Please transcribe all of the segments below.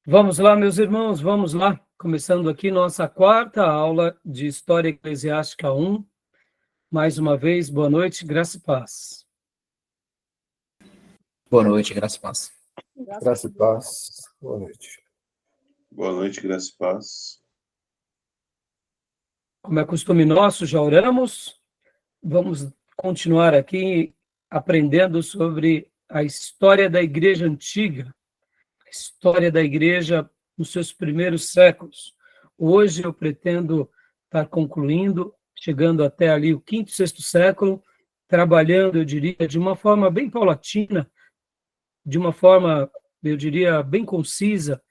Vamos lá, meus irmãos, vamos lá. Começando aqui nossa quarta aula de História Eclesiástica 1. Mais uma vez, boa noite, graça e paz. Boa noite, graça e paz. Graça e paz. Boa noite. Boa noite, graça e paz. Como é costume nosso, já oramos. Vamos continuar aqui aprendendo sobre a história da Igreja Antiga, a história da Igreja nos seus primeiros séculos. Hoje eu pretendo estar concluindo, chegando até ali o quinto, sexto século, trabalhando, eu diria, de uma forma bem paulatina, de uma forma, eu diria, bem concisa,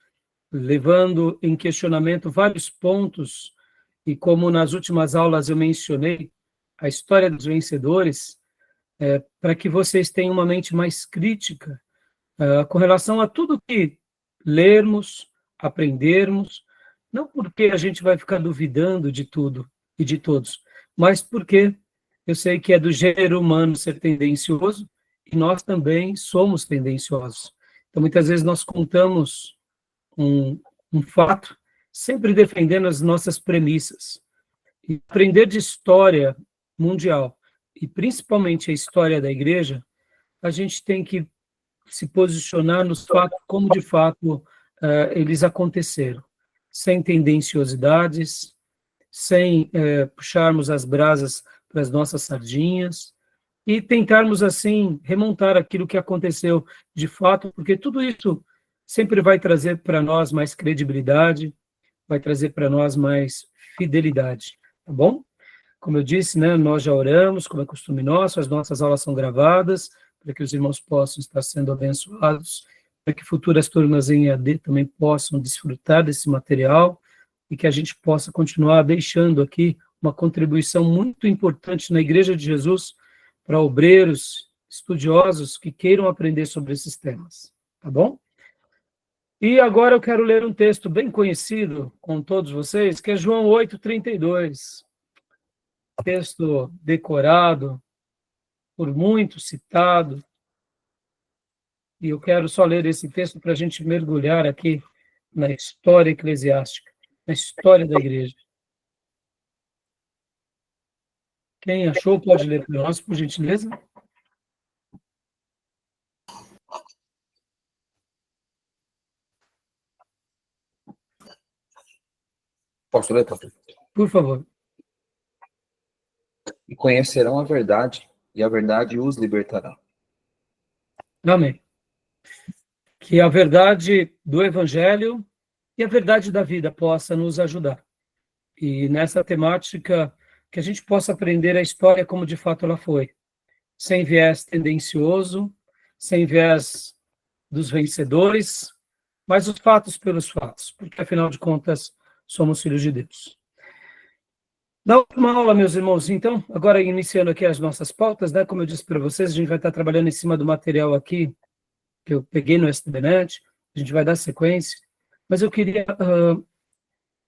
levando em questionamento vários pontos, e como nas últimas aulas eu mencionei, a história dos vencedores, para que vocês tenham uma mente mais crítica com relação a tudo que lermos, aprendermos, não porque a gente vai ficar duvidando de tudo e de todos, mas porque eu sei que é do gênero humano ser tendencioso e nós também somos tendenciosos. Então, muitas vezes nós contamos um fato, sempre defendendo as nossas premissas. E aprender de história mundial, e principalmente a história da igreja, a gente tem que se posicionar nos fatos como de fato eles aconteceram, sem tendenciosidades, sem puxarmos as brasas para as nossas sardinhas e tentarmos assim remontar aquilo que aconteceu de fato, porque tudo isso sempre vai trazer para nós mais credibilidade, vai trazer para nós mais fidelidade, tá bom? Como eu disse, né, nós já oramos, como é costume nosso, as nossas aulas são gravadas, para que os irmãos possam estar sendo abençoados, para que futuras turmas em EAD também possam desfrutar desse material e que a gente possa continuar deixando aqui uma contribuição muito importante na Igreja de Jesus para obreiros, estudiosos que queiram aprender sobre esses temas, tá bom? E agora eu quero ler um texto bem conhecido com todos vocês, que é João 8:32. Texto decorado, por muitos citado, e eu quero só ler esse texto para a gente mergulhar aqui na história eclesiástica, na história da igreja. Quem achou pode ler para nós, por gentileza? Posso ler, pastor? Por favor. E conhecerão a verdade, e a verdade os libertará. Amém. Que a verdade do Evangelho e a verdade da vida possa nos ajudar. E nessa temática, que a gente possa aprender a história como de fato ela foi, sem viés tendencioso, sem viés dos vencedores, mas os fatos pelos fatos, porque afinal de contas somos filhos de Deus. Na última aula, meus irmãos, então, agora iniciando aqui as nossas pautas, né, como eu disse para vocês, a gente vai estar trabalhando em cima do material aqui que eu peguei no STBnet, a gente vai dar sequência, mas eu queria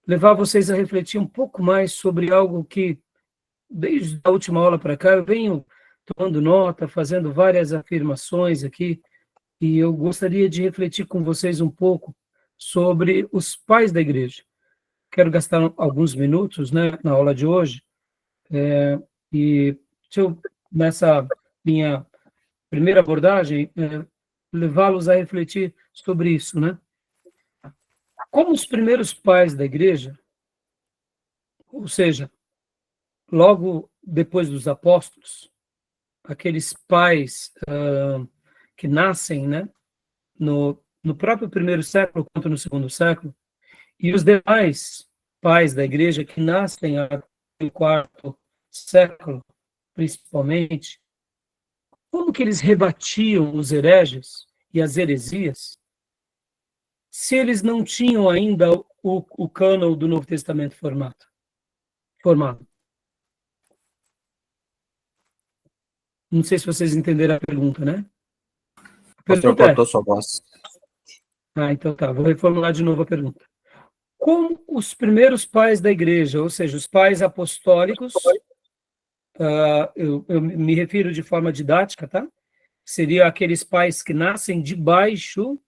levar vocês a refletir um pouco mais sobre algo que, desde a última aula para cá, eu venho tomando nota, fazendo várias afirmações aqui, e eu gostaria de refletir com vocês um pouco sobre os pais da igreja. Quero gastar alguns minutos, né, na aula de hoje, e deixa eu, nessa minha primeira abordagem, levá-los a refletir sobre isso, né? Como os primeiros pais da igreja, ou seja, logo depois dos apóstolos, aqueles pais que nascem, né, no próprio primeiro século quanto no segundo século, e os demais pais da igreja que nascem no quarto século, principalmente, como que eles rebatiam os hereges e as heresias, se eles não tinham ainda o cânon do Novo Testamento formado? Não sei se vocês entenderam a pergunta, né? A Pastor, pergunta cortou sua voz. então tá, vou reformular de novo a pergunta. Como os primeiros pais da igreja, ou seja, os pais apostólicos, eu me refiro de forma didática, tá? Seriam aqueles pais que nascem debaixo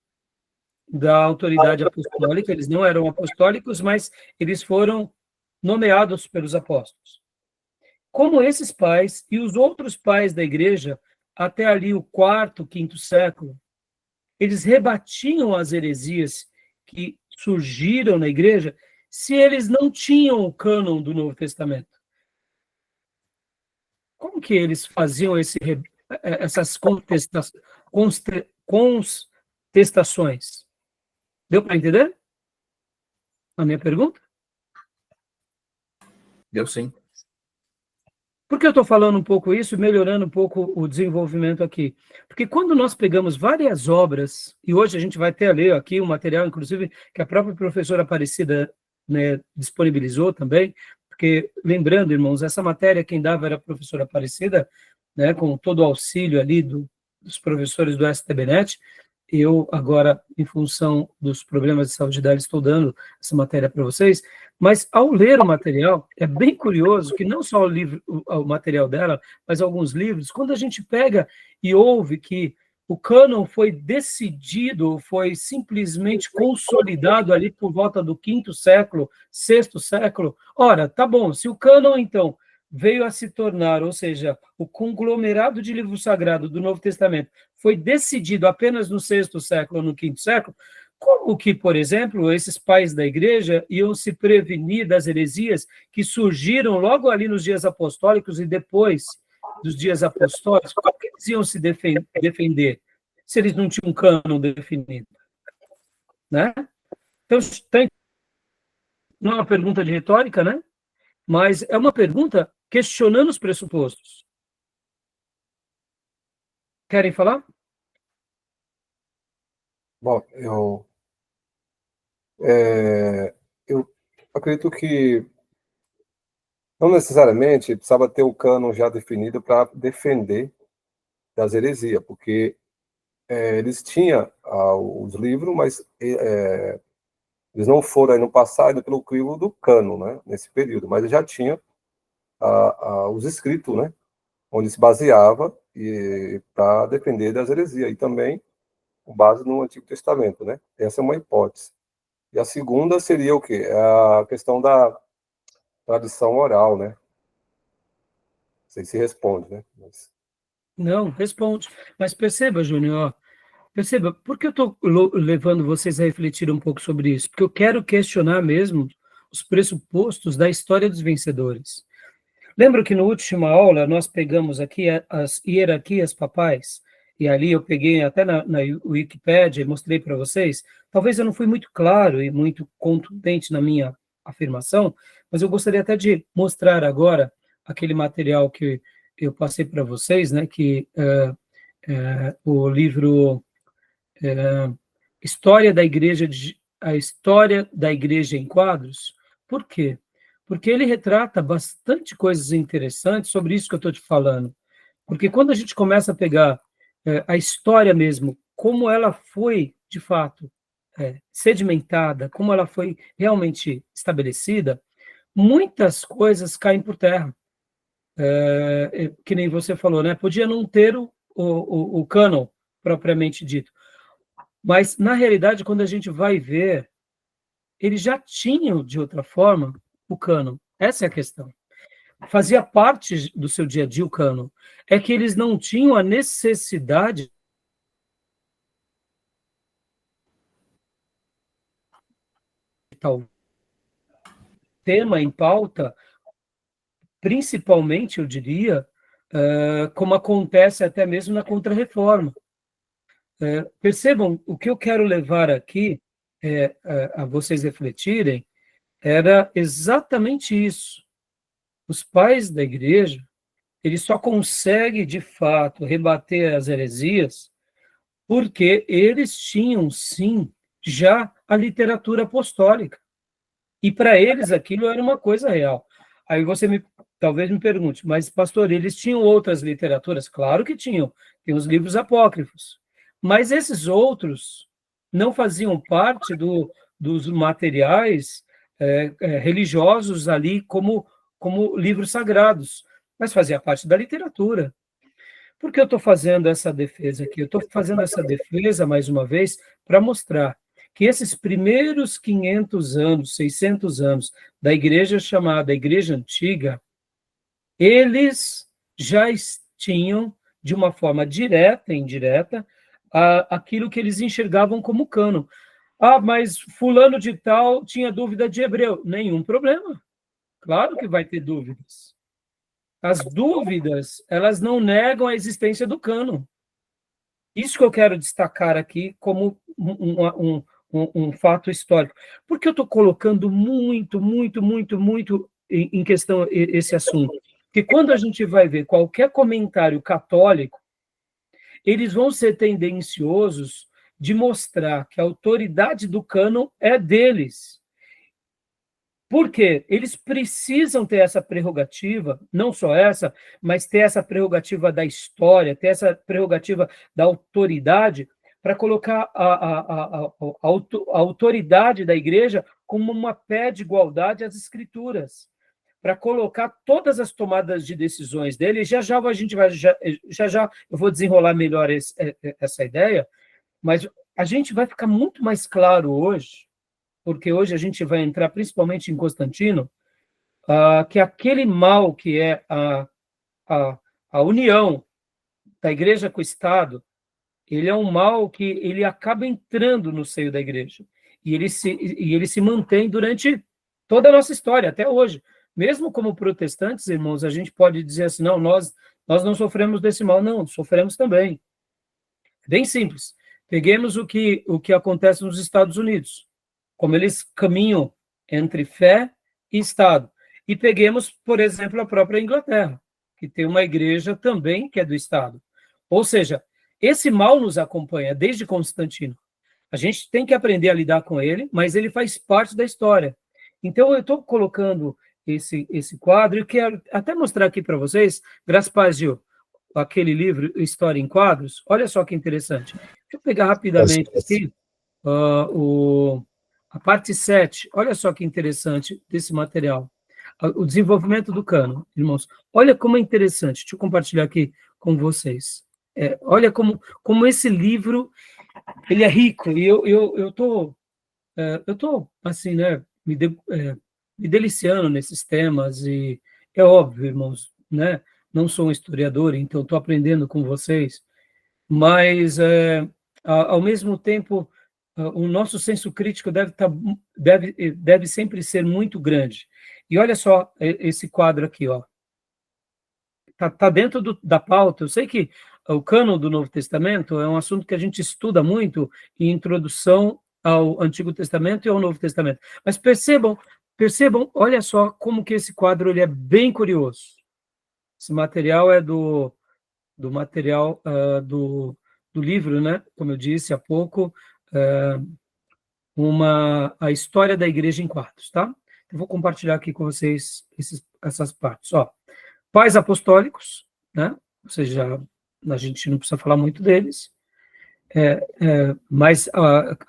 da autoridade apostólica, eles não eram apostólicos, mas eles foram nomeados pelos apóstolos. Como esses pais e os outros pais da igreja, até ali o quarto, quinto século, eles rebatiam as heresias que surgiram na igreja se eles não tinham o cânon do Novo Testamento. Como que eles faziam essas contestações? Deu para entender a minha pergunta? Deu sim. Por que eu estou falando um pouco isso, melhorando um pouco o desenvolvimento aqui? Porque quando nós pegamos várias obras, e hoje a gente vai ter a ler aqui um material, inclusive, que a própria professora Aparecida, né, disponibilizou também, porque, lembrando, irmãos, essa matéria quem dava era a professora Aparecida, né, com todo o auxílio ali dos professores do STBnet. Eu, agora, em função dos problemas de saúde dela, estou dando essa matéria para vocês, mas ao ler o material, é bem curioso que não só o material dela, mas alguns livros, quando a gente pega e ouve que o cânon foi decidido, foi simplesmente consolidado ali por volta do quinto século, sexto século, ora, tá bom, se o cânon, então, veio a se tornar, ou seja, o conglomerado de livro sagrado do Novo Testamento foi decidido apenas no sexto século ou no quinto século, como que, por exemplo, esses pais da igreja iam se prevenir das heresias que surgiram logo ali nos dias apostólicos e depois dos dias apostólicos? Como que eles iam se defender se eles não tinham um cânon definido? Né? Então, não é uma pergunta de retórica, né? Mas é uma pergunta questionando os pressupostos. Querem falar? Bom, eu acredito que não necessariamente precisava ter o cânon já definido para defender das heresias, porque eles tinham os livros, mas eles não foram aí no passado pelo crivo do cânon, né, nesse período, mas já tinha os escritos, né, onde se baseava para defender das heresias, e também com base no Antigo Testamento, né? Essa é uma hipótese. E a segunda seria o quê? A questão da tradição oral, né? Não sei se responde, né? Não, responde. Mas perceba, Júnior, perceba, por que eu estou levando vocês a refletir um pouco sobre isso? Porque eu quero questionar mesmo os pressupostos da história dos vencedores. Lembro que na última aula nós pegamos aqui as hierarquias papais, e ali eu peguei até na Wikipédia e mostrei para vocês. Talvez eu não fui muito claro e muito contundente na minha afirmação, mas eu gostaria até de mostrar agora aquele material que eu passei para vocês, né, que o livro História da Igreja, a História da Igreja em Quadros. Por quê? Porque ele retrata bastante coisas interessantes sobre isso que eu estou te falando. Porque quando a gente começa a pegar a história mesmo, como ela foi, de fato, sedimentada, como ela foi realmente estabelecida, muitas coisas caem por terra. Que nem você falou, né? Podia não ter o cânon propriamente dito. Mas, na realidade, quando a gente vai ver, eles já tinham, de outra forma, o cânon. Essa é a questão. Fazia parte do seu dia a dia o cânon. É que eles não tinham a necessidade de tal tema em pauta, principalmente, eu diria, como acontece até mesmo na Contra-Reforma. Percebam, o que eu quero levar aqui a vocês refletirem era exatamente isso. Os pais da igreja, eles só conseguem, de fato, rebater as heresias porque eles tinham, sim, já a literatura apostólica. E para eles aquilo era uma coisa real. Aí você talvez me pergunte, mas, pastor, eles tinham outras literaturas? Claro que tinham. Tem os livros apócrifos. Mas esses outros não faziam parte dos materiais religiosos ali como livros sagrados, mas fazia parte da literatura. Por que eu estou fazendo essa defesa aqui? Eu estou fazendo essa defesa, mais uma vez, para mostrar que esses primeiros 500 anos, 600 anos da igreja chamada Igreja Antiga, eles já tinham, de uma forma direta e indireta, aquilo que eles enxergavam como cânon. Ah, mas fulano de tal tinha dúvida de hebreu. Nenhum problema. Claro que vai ter dúvidas. As dúvidas, elas não negam a existência do cânon. Isso que eu quero destacar aqui como um fato histórico. Por que eu estou colocando muito em questão esse assunto? Porque quando a gente vai ver qualquer comentário católico, eles vão ser tendenciosos de mostrar que a autoridade do cânon é deles. Por quê? Eles precisam ter essa prerrogativa, não só essa, mas ter essa prerrogativa da história, ter essa prerrogativa da autoridade, para colocar a autoridade da igreja como uma pé de igualdade às escrituras, para colocar todas as tomadas de decisões dele. Já a gente vai, eu vou desenrolar melhor essa ideia, mas a gente vai ficar muito mais claro hoje, porque hoje a gente vai entrar principalmente em Constantino, que aquele mal que é a união da igreja com o Estado, ele é um mal que ele acaba entrando no seio da igreja, e ele se mantém durante toda a nossa história, até hoje. Mesmo como protestantes, irmãos, a gente pode dizer assim, não, nós não sofremos desse mal. Não, sofremos também. Bem simples. Peguemos o que acontece nos Estados Unidos, como eles caminham entre fé e Estado. E peguemos, por exemplo, a própria Inglaterra, que tem uma igreja também que é do Estado. Ou seja, esse mal nos acompanha desde Constantino. A gente tem que aprender a lidar com ele, mas ele faz parte da história. Então, eu estou colocando esse quadro, e quero até mostrar aqui para vocês, graças a Deus, Gil, aquele livro, História em Quadros. Olha só que interessante. Deixa eu pegar rapidamente aqui a parte 7. Olha só que interessante desse material. O desenvolvimento do cânon, irmãos. Olha como é interessante. Deixa eu compartilhar aqui com vocês. Olha como esse livro ele é rico. E eu tô assim, né, me deliciando nesses temas, e é óbvio, irmãos, né? Não sou um historiador, então estou aprendendo com vocês, mas, ao mesmo tempo, o nosso senso crítico deve sempre ser muito grande. E olha só esse quadro aqui, ó. Tá dentro da pauta. Eu sei que o cânon do Novo Testamento é um assunto que a gente estuda muito em introdução ao Antigo Testamento e ao Novo Testamento. Mas percebam, olha só como que esse quadro ele é bem curioso. Esse material é do material do livro, né? Como eu disse há pouco, a história da igreja em quadros, tá? Eu vou compartilhar aqui com vocês essas partes. Ó, pais apostólicos, né? Ou seja, a gente não precisa falar muito deles, mas,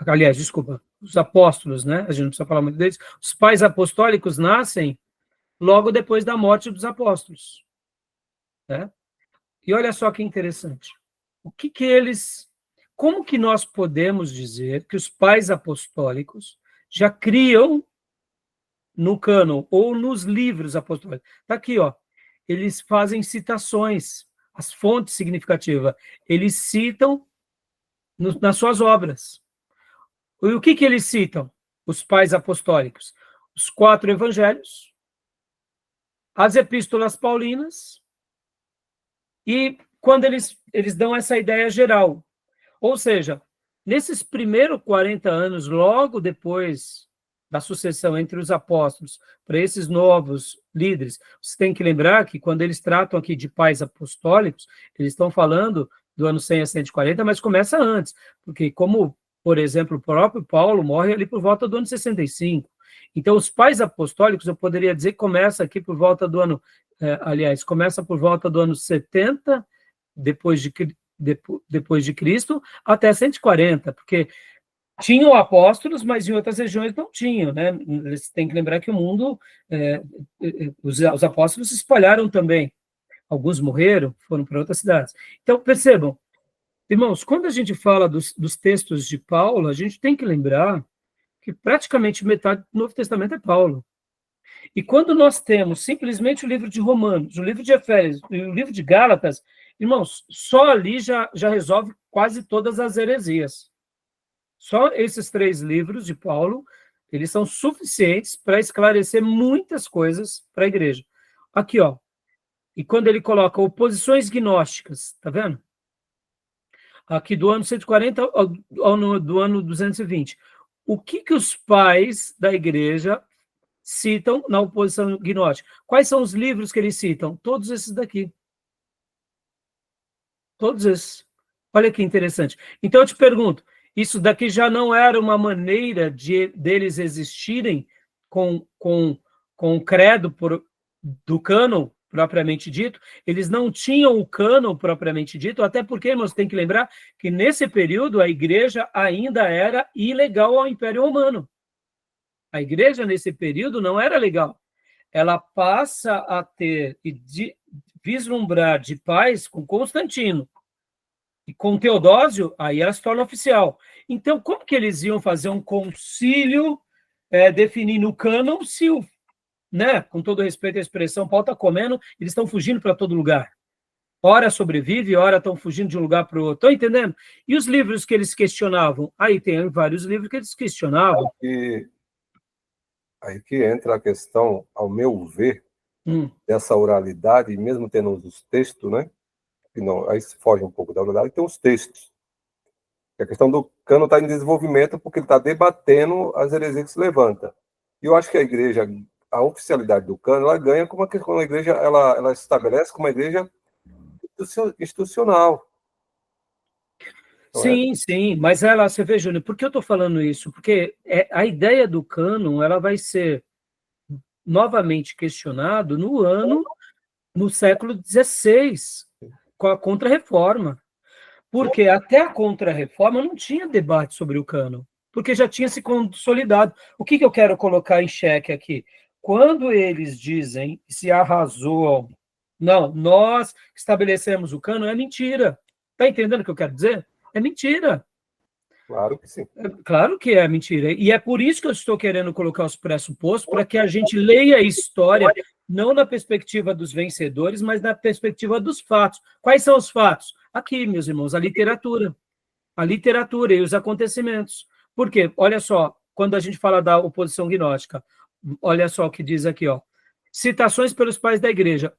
aliás, desculpa, os apóstolos, né? A gente não precisa falar muito deles. Os pais apostólicos nascem logo depois da morte dos apóstolos, né? E olha só que interessante. Como que nós podemos dizer que os pais apostólicos já criam no cânon ou nos livros apostólicos? Está aqui, ó. Eles fazem citações, as fontes significativas. Eles citam nas suas obras. E o que eles citam? Os pais apostólicos. Os 4 evangelhos, as epístolas paulinas, e quando eles dão essa ideia geral. Ou seja, nesses primeiros 40 anos, logo depois da sucessão entre os apóstolos, para esses novos líderes, você tem que lembrar que quando eles tratam aqui de pais apostólicos, eles estão falando do ano 100 a 140, mas começa antes, porque como, por exemplo, o próprio Paulo morre ali por volta do ano 65. Então, os pais apostólicos, eu poderia dizer que começa aqui por volta do ano, começa por volta do ano 70, depois de Cristo, até 140, porque tinham apóstolos, mas em outras regiões não tinham, né? Você tem que lembrar que o mundo, os apóstolos se espalharam também. Alguns morreram, foram para outras cidades. Então, percebam Irmãos, quando a gente fala dos textos de Paulo, a gente tem que lembrar que praticamente metade do Novo Testamento é Paulo. E quando nós temos simplesmente o livro de Romanos, o livro de Efésios e o livro de Gálatas, irmãos, só ali já resolve quase todas as heresias. Só esses 3 livros de Paulo, eles são suficientes para esclarecer muitas coisas para a igreja. Aqui, ó. E quando ele coloca oposições gnósticas, tá vendo? Aqui do ano 140 do ano 220. O que os pais da igreja citam na oposição gnóstica? Quais são os livros que eles citam? Todos esses daqui. Todos esses. Olha que interessante. Então eu te pergunto, isso daqui já não era uma maneira deles existirem com o credo do cânon propriamente dito? Eles não tinham o cânon propriamente dito, até porque, irmãos, tem que lembrar que nesse período a igreja ainda era ilegal ao Império Romano. A igreja, nesse período, não era legal. Ela passa a ter e vislumbrar de paz com Constantino. E com Teodósio, aí ela se torna oficial. Então, como que eles iam fazer um concílio definindo o cânon se com todo respeito à expressão, pau está comendo, eles estão fugindo para todo lugar. Ora sobrevive, ora estão fugindo de um lugar para o outro. Estão entendendo? E os livros que eles questionavam? Aí tem vários livros que eles questionavam. Aí que entra a questão, ao meu ver, dessa oralidade, mesmo tendo os textos, né? Que não, aí se foge um pouco da oralidade, tem os textos. A questão do cânon está em desenvolvimento porque ele está debatendo as heresias que se levantam. E eu acho que a igreja, a oficialidade do cânon, ela ganha como a igreja, ela estabelece como uma igreja institucional. Sim, sim, mas você vê, Júnior, por que eu estou falando isso? Porque a ideia do cânon, ela vai ser novamente questionado no século XVI, com a Contra-Reforma. Porque até a Contra-Reforma não tinha debate sobre o cânon, porque já tinha se consolidado. O que eu quero colocar em xeque aqui? Quando eles dizem, se arrazoam, não, nós estabelecemos o cânon, é mentira. Está entendendo o que eu quero dizer? É mentira. Claro que sim. Claro que é mentira. E é por isso que eu estou querendo colocar os pressupostos, para que a gente leia a história, não na perspectiva dos vencedores, mas na perspectiva dos fatos. Quais são os fatos? Aqui, meus irmãos, a literatura. A literatura e os acontecimentos. Por quê? Olha só, quando a gente fala da oposição gnóstica, olha só o que diz aqui, ó. Citações pelos pais da igreja.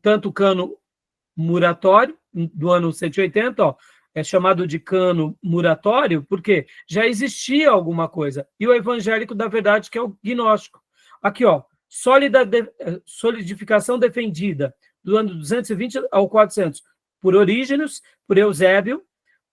Tanto o cano muratório, do ano 180, ó, é chamado de cano muratório, porque já existia alguma coisa. E o evangélico da verdade, que é o gnóstico. Aqui, ó, solidificação defendida, do ano 220 ao 400, por Orígenes, por Eusébio.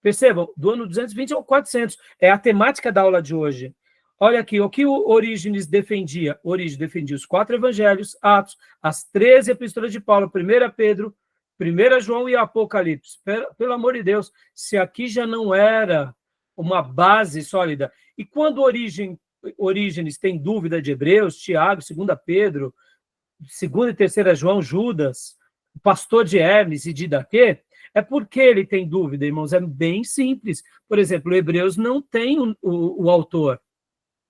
Percebam, do ano 220 ao 400. É a temática da aula de hoje. Olha aqui, o que o Orígenes defendia? Orígenes defendia os 4 evangelhos, Atos, as 13 epístolas de Paulo, 1 Pedro, 1 João e Apocalipse. Pelo amor de Deus, se aqui já não era uma base sólida. E quando Orígenes tem dúvida de Hebreus, Tiago, 2 Pedro, 2 e 3 João, Judas, o pastor de Hermes e de Daquê, é porque ele tem dúvida, irmãos, é bem simples. Por exemplo, Hebreus não tem o autor.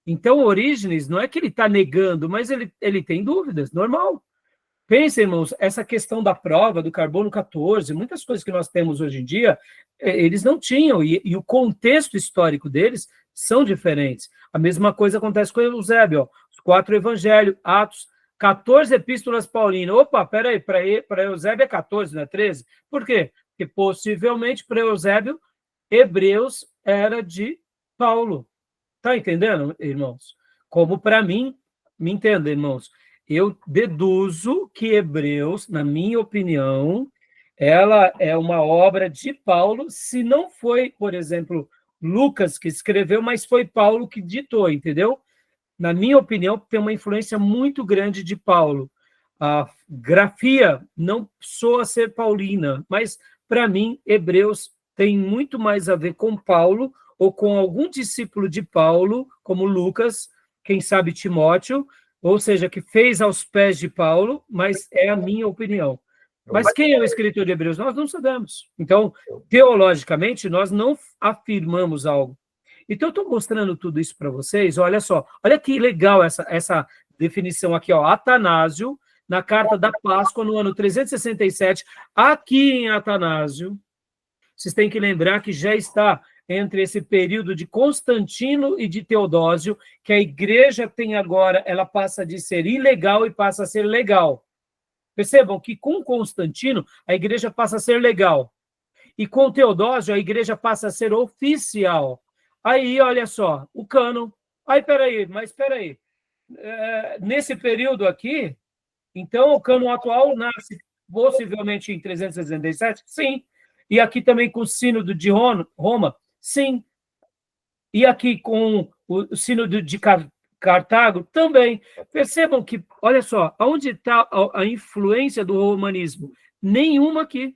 Então, Orígenes, não é que ele está negando, mas ele tem dúvidas, normal. Pensa, irmãos, essa questão da prova, do carbono 14, muitas coisas que nós temos hoje em dia, eles não tinham, e o contexto histórico deles são diferentes. A mesma coisa acontece com Eusébio, ó, os 4 evangelhos, Atos, 14 epístolas paulinas. Opa, peraí, para Eusébio é 14, não é 13? Por quê? Porque possivelmente para Eusébio, Hebreus era de Paulo. Está entendendo, irmãos? Como para mim, me entenda, irmãos, eu deduzo que Hebreus, na minha opinião, ela é uma obra de Paulo, se não foi, por exemplo, Lucas que escreveu, mas foi Paulo que ditou, entendeu? Na minha opinião, tem uma influência muito grande de Paulo. A grafia não soa ser paulina, mas, para mim, Hebreus tem muito mais a ver com Paulo ou com algum discípulo de Paulo, como Lucas, quem sabe Timóteo, ou seja, que fez aos pés de Paulo, mas é a minha opinião. Mas quem é o escritor de Hebreus? Nós não sabemos. Então, teologicamente, nós não afirmamos algo. Então, eu estou mostrando tudo isso para vocês. Olha só, olha que legal essa definição aqui, ó. Atanásio, na Carta da Páscoa, no ano 367, aqui em Atanásio, vocês têm que lembrar que já está entre esse período de Constantino e de Teodósio, que a igreja tem agora, ela passa de ser ilegal e passa a ser legal. Percebam que com Constantino, a igreja passa a ser legal. E com Teodósio, a igreja passa a ser oficial. Aí, olha só, o cânon. Aí, peraí. Nesse período aqui, então, o cânon atual nasce possivelmente em 367? Sim. E aqui também com o sínodo de Roma? Sim. E aqui com o sínodo de Cartago? Também. Percebam que, olha só, aonde está a influência do romanismo? Nenhuma aqui.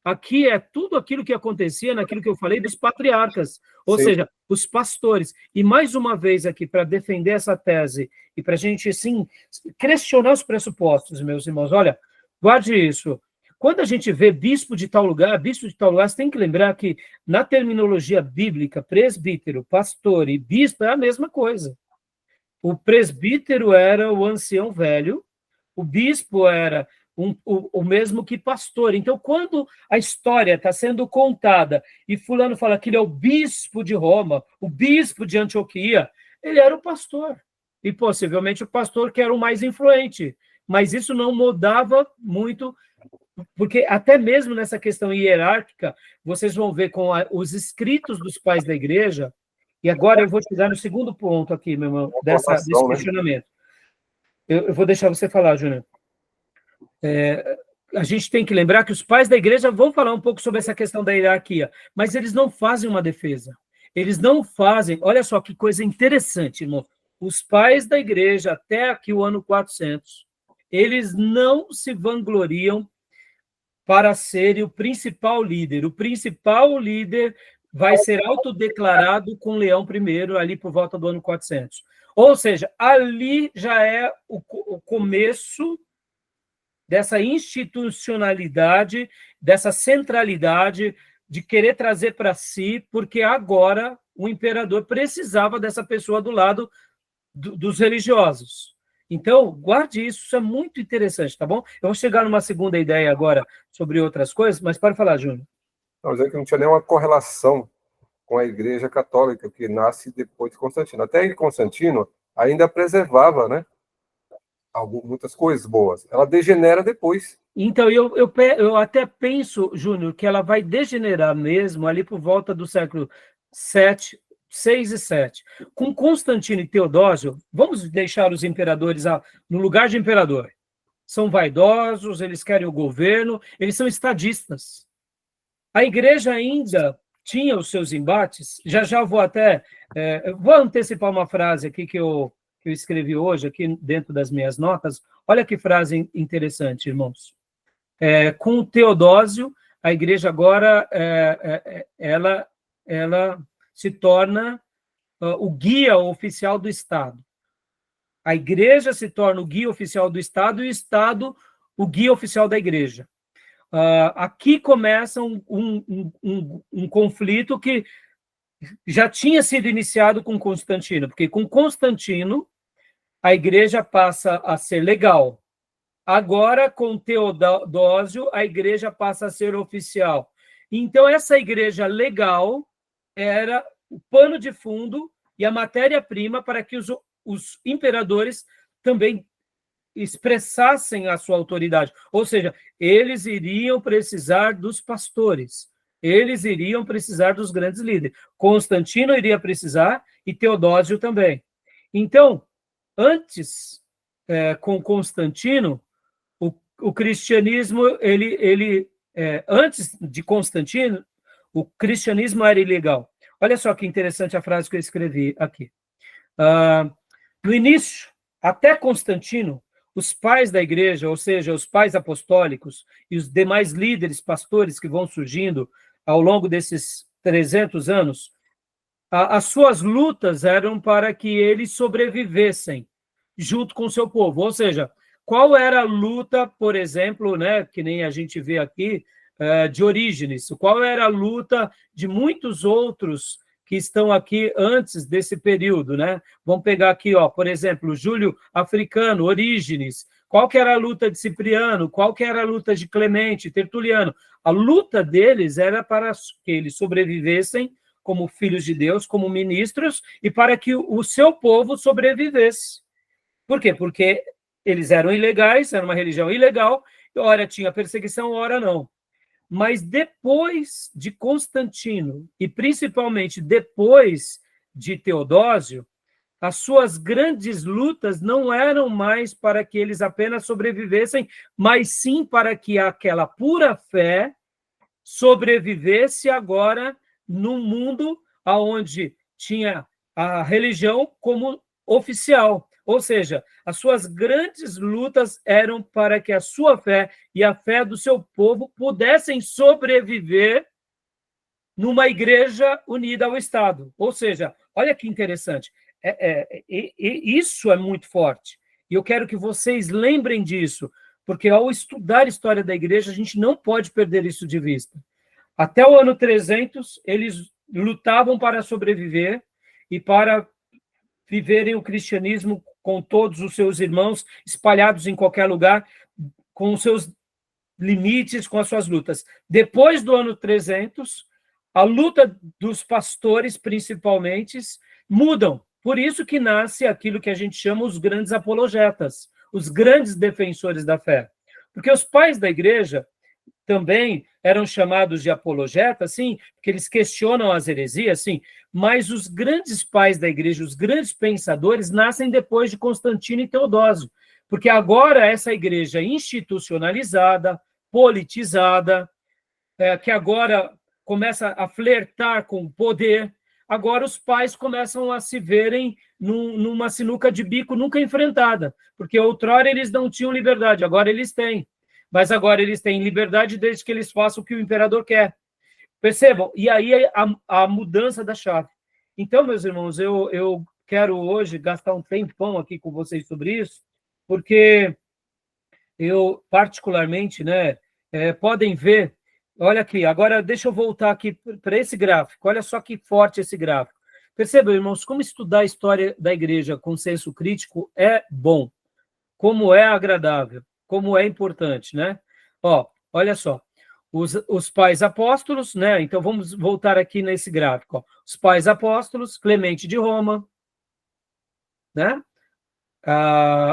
Aqui é tudo aquilo que acontecia naquilo que eu falei dos patriarcas, ou Sim. seja, os pastores. E mais uma vez aqui, para defender essa tese e para a gente, assim, questionar os pressupostos, meus irmãos, olha, guarde isso. Quando a gente vê bispo de tal lugar, você tem que lembrar que na terminologia bíblica, presbítero, pastor e bispo é a mesma coisa. O presbítero era o ancião velho, o bispo era o mesmo que pastor. Então, quando a história está sendo contada e fulano fala que ele é o bispo de Roma, o bispo de Antioquia, ele era o pastor. E possivelmente o pastor que era o mais influente. Mas isso não mudava muito, porque até mesmo nessa questão hierárquica, vocês vão ver com os escritos dos pais da igreja, e agora eu vou te dar no segundo ponto aqui, meu irmão, desse questionamento. Eu vou deixar você falar, Júnior. A gente tem que lembrar que os pais da igreja vão falar um pouco sobre essa questão da hierarquia, mas eles não fazem uma defesa. Eles não fazem... Olha só que coisa interessante, irmão. Os pais da igreja, até aqui o ano 400, eles não se vangloriam para serem o principal líder. O principal líder vai ser autodeclarado com Leão I, ali por volta do ano 400. Ou seja, ali já é o começo dessa institucionalidade, dessa centralidade, de querer trazer para si, porque agora o imperador precisava dessa pessoa do lado dos religiosos. Então, guarde isso, isso é muito interessante, tá bom? Eu vou chegar numa segunda ideia agora sobre outras coisas, mas pode falar, Júnior. Não, dizendo que não tinha nenhuma correlação com a Igreja Católica, que nasce depois de Constantino. Até em Constantino ainda preservava, né, muitas coisas boas. Ela degenera depois. Então, eu até penso, Júnior, que ela vai degenerar mesmo ali por volta do século 6 e 7. Com Constantino e Teodósio, vamos deixar os imperadores no lugar de imperador. São vaidosos, eles querem o governo, eles são estadistas. A igreja ainda tinha os seus embates, já vou até... vou antecipar uma frase aqui que eu escrevi hoje, aqui dentro das minhas notas. Olha que frase interessante, irmãos. Com Teodósio, a igreja agora ela se torna o guia oficial do Estado. A igreja se torna o guia oficial do Estado e o Estado o guia oficial da igreja. Aqui começa um conflito que já tinha sido iniciado com Constantino, porque com Constantino a igreja passa a ser legal. Agora, com Teodósio, a igreja passa a ser oficial. Então, essa igreja legal era o pano de fundo e a matéria-prima para que os imperadores também expressassem a sua autoridade. Ou seja, eles iriam precisar dos pastores, eles iriam precisar dos grandes líderes. Constantino iria precisar e Teodósio também. Então, antes, com Constantino, o cristianismo, antes de Constantino, o cristianismo era ilegal. Olha só que interessante a frase que eu escrevi aqui. No início, até Constantino, os pais da igreja, ou seja, os pais apostólicos e os demais líderes, pastores que vão surgindo ao longo desses 300 anos, as suas lutas eram para que eles sobrevivessem junto com o seu povo. Ou seja, qual era a luta, por exemplo, né, que nem a gente vê aqui, de Orígenes, qual era a luta de muitos outros que estão aqui antes desse período, né? Vamos pegar aqui, ó, por exemplo, Júlio Africano, Orígenes. Qual que era a luta de Cipriano? Qual que era a luta de Clemente, Tertuliano? A luta deles era para que eles sobrevivessem como filhos de Deus, como ministros, e para que o seu povo sobrevivesse. Por quê? Porque eles eram ilegais, era uma religião ilegal, ora tinha perseguição, ora não. Mas depois de Constantino, e principalmente depois de Teodósio, as suas grandes lutas não eram mais para que eles apenas sobrevivessem, mas sim para que aquela pura fé sobrevivesse agora num mundo onde tinha a religião como oficial. Ou seja, as suas grandes lutas eram para que a sua fé e a fé do seu povo pudessem sobreviver numa igreja unida ao Estado. Ou seja, olha que interessante, isso é muito forte. E eu quero que vocês lembrem disso, porque ao estudar a história da igreja, a gente não pode perder isso de vista. Até o ano 300, eles lutavam para sobreviver e para viverem o cristianismo com todos os seus irmãos espalhados em qualquer lugar, com os seus limites, com as suas lutas. Depois do ano 300, a luta dos pastores, principalmente, mudam. Por isso que nasce aquilo que a gente chama os grandes apologetas, os grandes defensores da fé. Porque os pais da igreja também eram chamados de apologetas, sim, porque eles questionam as heresias, sim, mas os grandes pais da igreja, os grandes pensadores, nascem depois de Constantino e Teodósio, porque agora essa igreja institucionalizada, politizada, que agora começa a flertar com o poder, agora os pais começam a se verem numa sinuca de bico nunca enfrentada, porque outrora eles não tinham liberdade, agora eles têm. Mas agora eles têm liberdade desde que eles façam o que o imperador quer. Percebam? E aí a mudança da chave. Então, meus irmãos, eu quero hoje gastar um tempão aqui com vocês sobre isso, porque eu, particularmente, né, podem ver, olha aqui, agora deixa eu voltar aqui para esse gráfico, olha só que forte esse gráfico. Percebam, irmãos, como estudar a história da igreja com senso crítico é bom, como é agradável, como é importante, né? Ó, olha só, os pais apóstolos, né? Então vamos voltar aqui nesse gráfico. Ó. Os pais apóstolos, Clemente de Roma, né?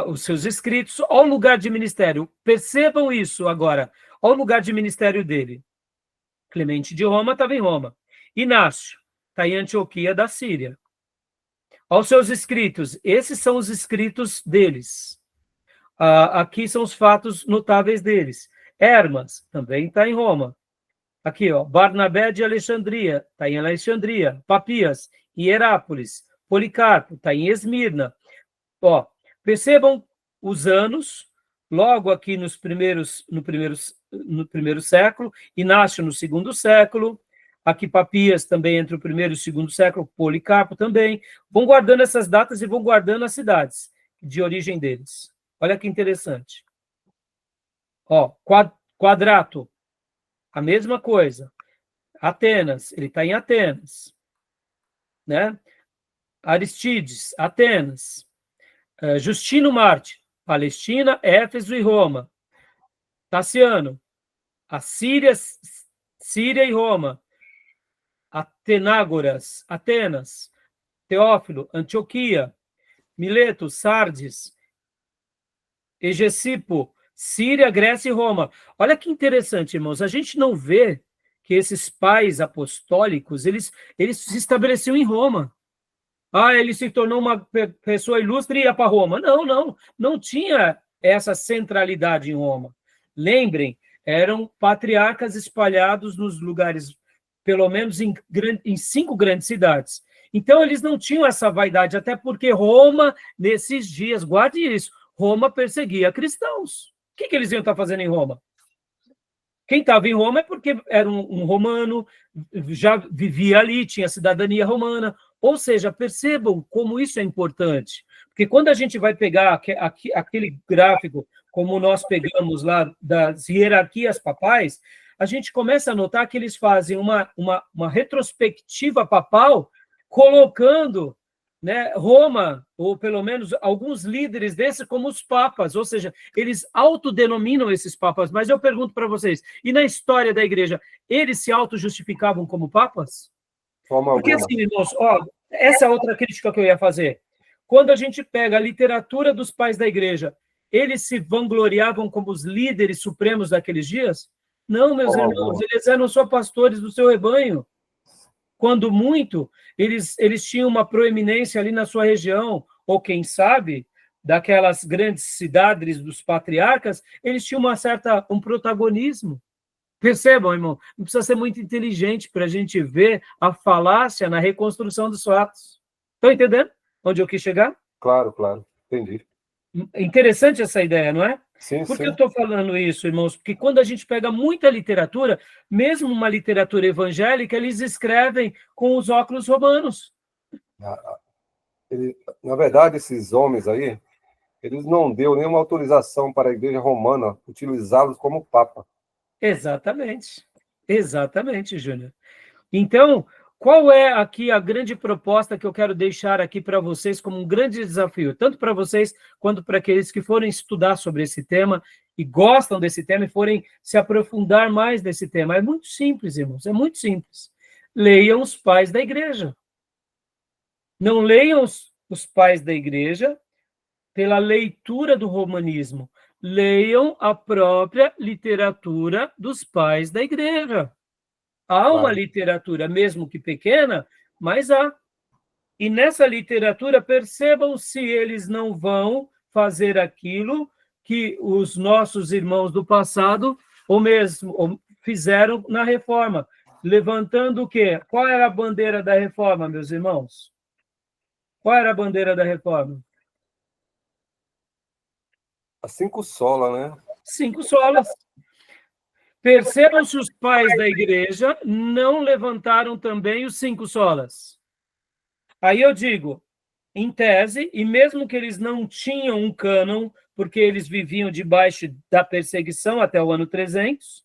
Os seus escritos, olha o lugar de ministério. Percebam isso agora. Olha o lugar de ministério dele. Clemente de Roma estava em Roma. Inácio está em Antioquia da Síria. Olha os seus escritos. Esses são os escritos deles. Aqui são os fatos notáveis deles. Hermas também está em Roma. Aqui, ó, Barnabé de Alexandria, está em Alexandria. Papias, em Herápolis. Policarpo, está em Esmirna. Ó, percebam os anos, logo aqui no primeiro século, Inácio no segundo século, aqui Papias também entre o primeiro e o segundo século, Policarpo também. Vão guardando essas datas e vão guardando as cidades de origem deles. Olha que interessante. Ó, Quadrato, a mesma coisa. Atenas, ele está em Atenas. Né? Aristides, Atenas. Justino Marte, Palestina, Éfeso e Roma. Taciano, a Síria e Roma. Atenágoras, Atenas. Teófilo, Antioquia. Mileto, Sardes. Egesipo, Síria, Grécia e Roma. Olha que interessante, irmãos. A gente não vê que esses pais apostólicos, eles se estabeleciam em Roma. Ele se tornou uma pessoa ilustre e ia para Roma. Não tinha essa centralidade em Roma. Lembrem, eram patriarcas espalhados nos lugares, pelo menos em 5 grandes cidades. Então, eles não tinham essa vaidade, até porque Roma, nesses dias, guarde isso, Roma perseguia cristãos. O que eles iam estar fazendo em Roma? Quem estava em Roma é porque era um romano, já vivia ali, tinha cidadania romana. Ou seja, percebam como isso é importante. Porque quando a gente vai pegar aquele gráfico como nós pegamos lá das hierarquias papais, a gente começa a notar que eles fazem uma retrospectiva papal, colocando, né, Roma, ou pelo menos alguns líderes desses, como os papas, ou seja, eles autodenominam esses papas. Mas eu pergunto para vocês, e na história da igreja, eles se auto-justificavam como papas? Porque assim, irmãos, ó, essa é outra crítica que eu ia fazer. Quando a gente pega a literatura dos pais da igreja, eles se vangloriavam como os líderes supremos daqueles dias? Não, meus irmãos, eles eram só pastores do seu rebanho. Quando muito, eles tinham uma proeminência ali na sua região, ou quem sabe, daquelas grandes cidades dos patriarcas, eles tinham um protagonismo. Percebam, irmão, não precisa ser muito inteligente para a gente ver a falácia na reconstrução dos fatos. Estão entendendo onde eu quis chegar? Claro, entendi. Interessante essa ideia, não é? Sim, Por que sim. eu estou falando isso, irmãos? Porque quando a gente pega muita literatura, mesmo uma literatura evangélica, eles escrevem com os óculos romanos. Na verdade, esses homens aí, eles não deu nenhuma autorização para a igreja romana utilizá-los como papa. Exatamente. Exatamente, Júnior. Então, qual é aqui a grande proposta que eu quero deixar aqui para vocês como um grande desafio, tanto para vocês quanto para aqueles que forem estudar sobre esse tema e gostam desse tema e forem se aprofundar mais nesse tema? É muito simples, irmãos, é muito simples. Leiam os pais da igreja. Não leiam os pais da igreja pela leitura do romanismo. Leiam a própria literatura dos pais da igreja. Há uma literatura, mesmo que pequena, mas há. E nessa literatura, percebam se eles não vão fazer aquilo que os nossos irmãos do passado, ou fizeram na reforma. Levantando o quê? Qual era a bandeira da reforma, meus irmãos? Qual era a bandeira da reforma? As 5 solas, né? 5 solas. Percebam se os pais da igreja não levantaram também os 5 solas. Aí eu digo, em tese, e mesmo que eles não tinham um cânon, porque eles viviam debaixo da perseguição até o ano 300,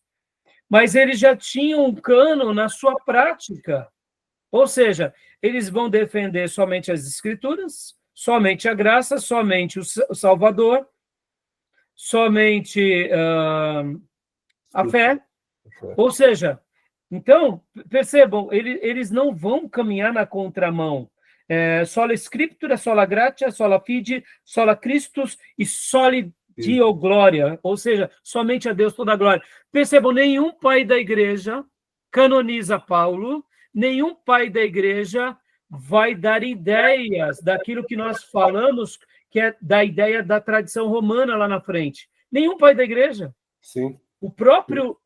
mas eles já tinham um cânon na sua prática. Ou seja, eles vão defender somente as escrituras, somente a graça, somente o Salvador, somente a fé. Ou seja, então, percebam, eles não vão caminhar na contramão. Sola Scriptura, sola gratia, sola fide, sola Christus e soli Deo gloria. Ou seja, somente a Deus toda a glória. Percebam, nenhum pai da igreja canoniza Paulo, nenhum pai da igreja vai dar ideias daquilo que nós falamos, que é da ideia da tradição romana lá na frente. Nenhum pai da igreja. Sim. O próprio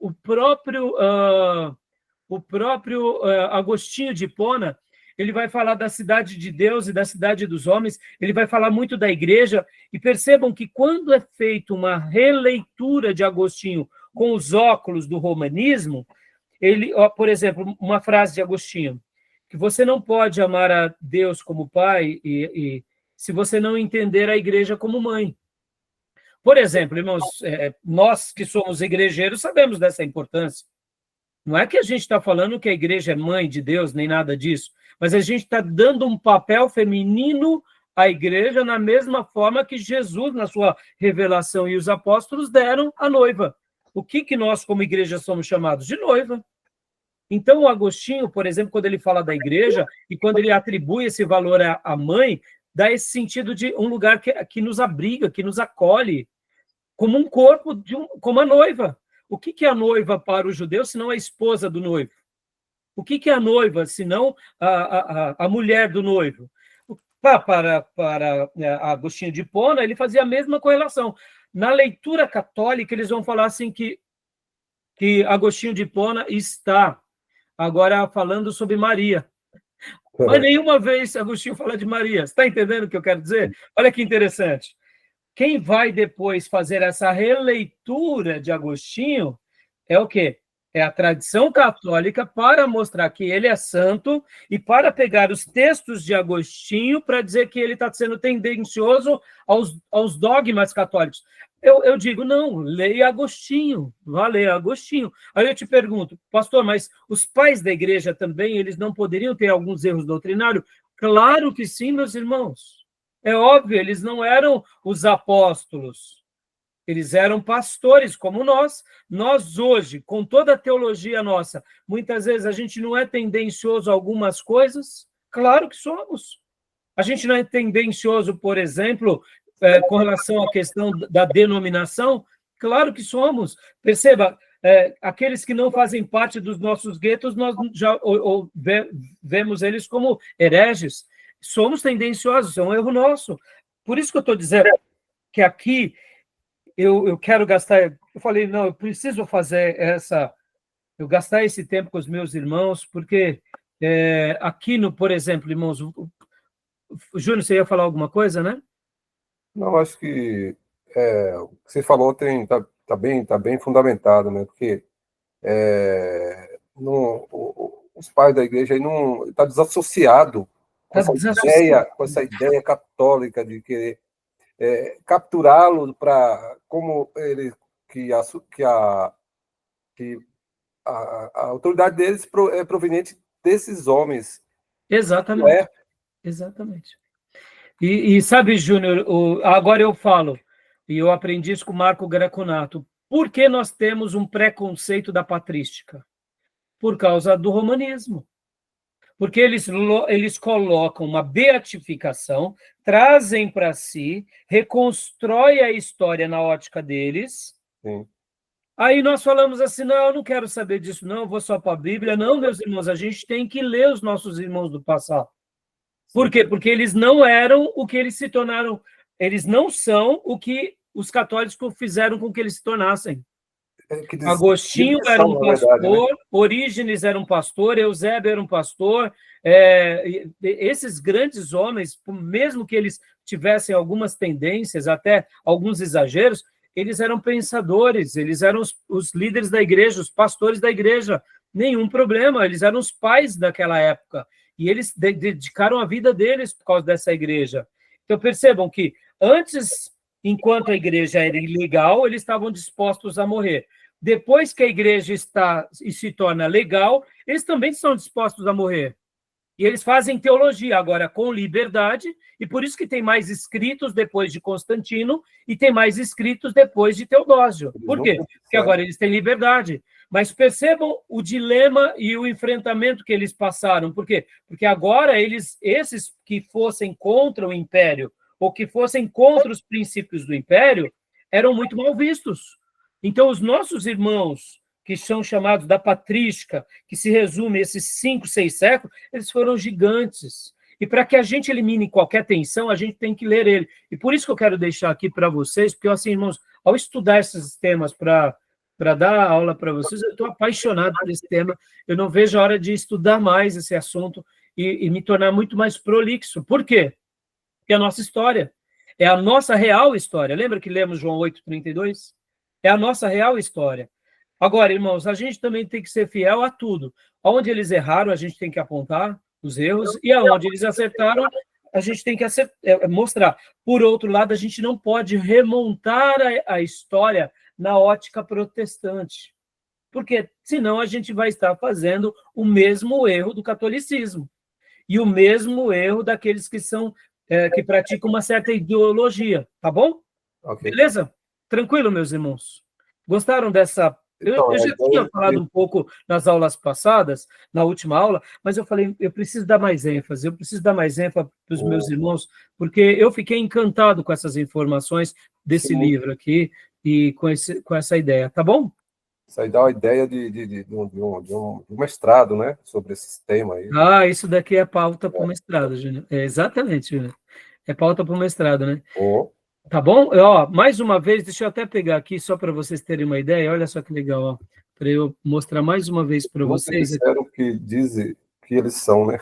Agostinho de Hipona, ele vai falar da cidade de Deus e da cidade dos homens, ele vai falar muito da igreja, e percebam que quando é feita uma releitura de Agostinho com os óculos do romanismo, por exemplo, uma frase de Agostinho, que você não pode amar a Deus como pai se você não entender a igreja como mãe. Por exemplo, irmãos, nós que somos igrejeiros sabemos dessa importância. Não é que a gente está falando que a igreja é mãe de Deus, nem nada disso, mas a gente está dando um papel feminino à igreja na mesma forma que Jesus, na sua revelação, e os apóstolos deram à noiva. O que nós, como igreja, somos chamados? De noiva. Então, o Agostinho, por exemplo, quando ele fala da igreja, e quando ele atribui esse valor à mãe, dá esse sentido de um lugar que nos abriga, que nos acolhe, como um corpo, como a noiva. O que é a noiva para o judeu, senão a esposa do noivo? O que é a noiva, senão a mulher do noivo? Para Agostinho de Hipona, ele fazia a mesma correlação. Na leitura católica, eles vão falar assim que Agostinho de Hipona está agora falando sobre Maria. Mas nenhuma vez Agostinho fala de Maria. Você está entendendo o que eu quero dizer? Olha que interessante. Quem vai depois fazer essa releitura de Agostinho é o quê? É a tradição católica para mostrar que ele é santo e para pegar os textos de Agostinho para dizer que ele está sendo tendencioso aos dogmas católicos. Eu digo, não, leia Agostinho, vá ler Agostinho. Aí eu te pergunto, pastor, mas os pais da igreja também, eles não poderiam ter alguns erros doutrinários? Claro que sim, meus irmãos. É óbvio, eles não eram os apóstolos, eles eram pastores como nós. Nós hoje, com toda a teologia nossa, muitas vezes a gente não é tendencioso a algumas coisas? Claro que somos. A gente não é tendencioso, por exemplo, com relação à questão da denominação? Claro que somos. Perceba, aqueles que não fazem parte dos nossos guetos, nós já vemos eles como hereges. Somos tendenciosos, é um erro nosso. Por isso que eu estou dizendo que aqui eu quero gastar... Eu falei, não, eu preciso fazer eu gastar esse tempo com os meus irmãos, porque aqui, por exemplo, irmãos... Júnior, você ia falar alguma coisa, né? Não, acho que o que você falou tá bem fundamentado, né? Porque os pais da igreja aí não está desassociado com essa ideia católica de querer capturá-lo para como ele que a autoridade deles é proveniente desses homens. Exatamente. Exatamente. E sabe, Júnior, agora eu falo, e eu aprendi isso com o Marco Greconato, por que nós temos um preconceito da patrística? Por causa do romanismo. Porque eles colocam uma beatificação, trazem para si, reconstrói a história na ótica deles. Sim. Aí nós falamos assim, não, eu não quero saber disso, não, eu vou só para a Bíblia. Não, meus irmãos, a gente tem que ler os nossos irmãos do passado. Por quê? Porque eles não eram o que eles se tornaram, eles não são o que os católicos fizeram com que eles se tornassem. Agostinho era um pastor, verdade, né? Orígenes era um pastor, Eusébio era um pastor. Esses grandes homens, mesmo que eles tivessem algumas tendências, até alguns exageros, eles eram pensadores, eles eram os líderes da igreja, os pastores da igreja. Nenhum problema, eles eram os pais daquela época. E eles dedicaram a vida deles por causa dessa igreja. Então, percebam que antes, enquanto a igreja era ilegal, eles estavam dispostos a morrer. Depois que a igreja está e se torna legal, eles também estão dispostos a morrer. E eles fazem teologia agora com liberdade, e por isso que tem mais escritos depois de Constantino e tem mais escritos depois de Teodósio. Por quê? Porque agora eles têm liberdade. Mas percebam o dilema e o enfrentamento que eles passaram. Por quê? Porque agora esses que fossem contra o império ou que fossem contra os princípios do império eram muito mal vistos. Então, os nossos irmãos, que são chamados da patrística, que se resume a esses 5, 6 séculos, eles foram gigantes. E para que a gente elimine qualquer tensão, a gente tem que ler ele. E por isso que eu quero deixar aqui para vocês, porque, assim, irmãos, ao estudar esses temas para dar aula para vocês, eu estou apaixonado por esse tema, eu não vejo a hora de estudar mais esse assunto e me tornar muito mais prolixo. Por quê? Porque é a nossa história, é a nossa real história. Lembra que lemos João 8:32? É a nossa real história. Agora, irmãos, a gente também tem que ser fiel a tudo. Onde eles erraram, a gente tem que apontar os erros, e aonde eles acertaram, a gente tem que mostrar. Por outro lado, a gente não pode remontar a história na ótica protestante, porque senão a gente vai estar fazendo o mesmo erro do catolicismo e o mesmo erro daqueles que que praticam uma certa ideologia, tá bom? Okay. Beleza? Tranquilo, meus irmãos? Gostaram dessa... Então, eu já tinha falado um pouco nas aulas passadas, na última aula, mas eu falei, eu preciso dar mais ênfase para os meus irmãos, porque eu fiquei encantado com essas informações desse livro aqui e com essa ideia, tá bom? Isso aí dá uma ideia de um mestrado, né, sobre esse tema aí. Ah, isso daqui é pauta para o mestrado, Júnior. Exatamente, Júnior. É pauta para o mestrado, né? Tá bom? Mais uma vez, deixa eu até pegar aqui, só para vocês terem uma ideia. Olha só que legal, para eu mostrar mais uma vez para vocês. Eles disseram que dizem que eles são, né?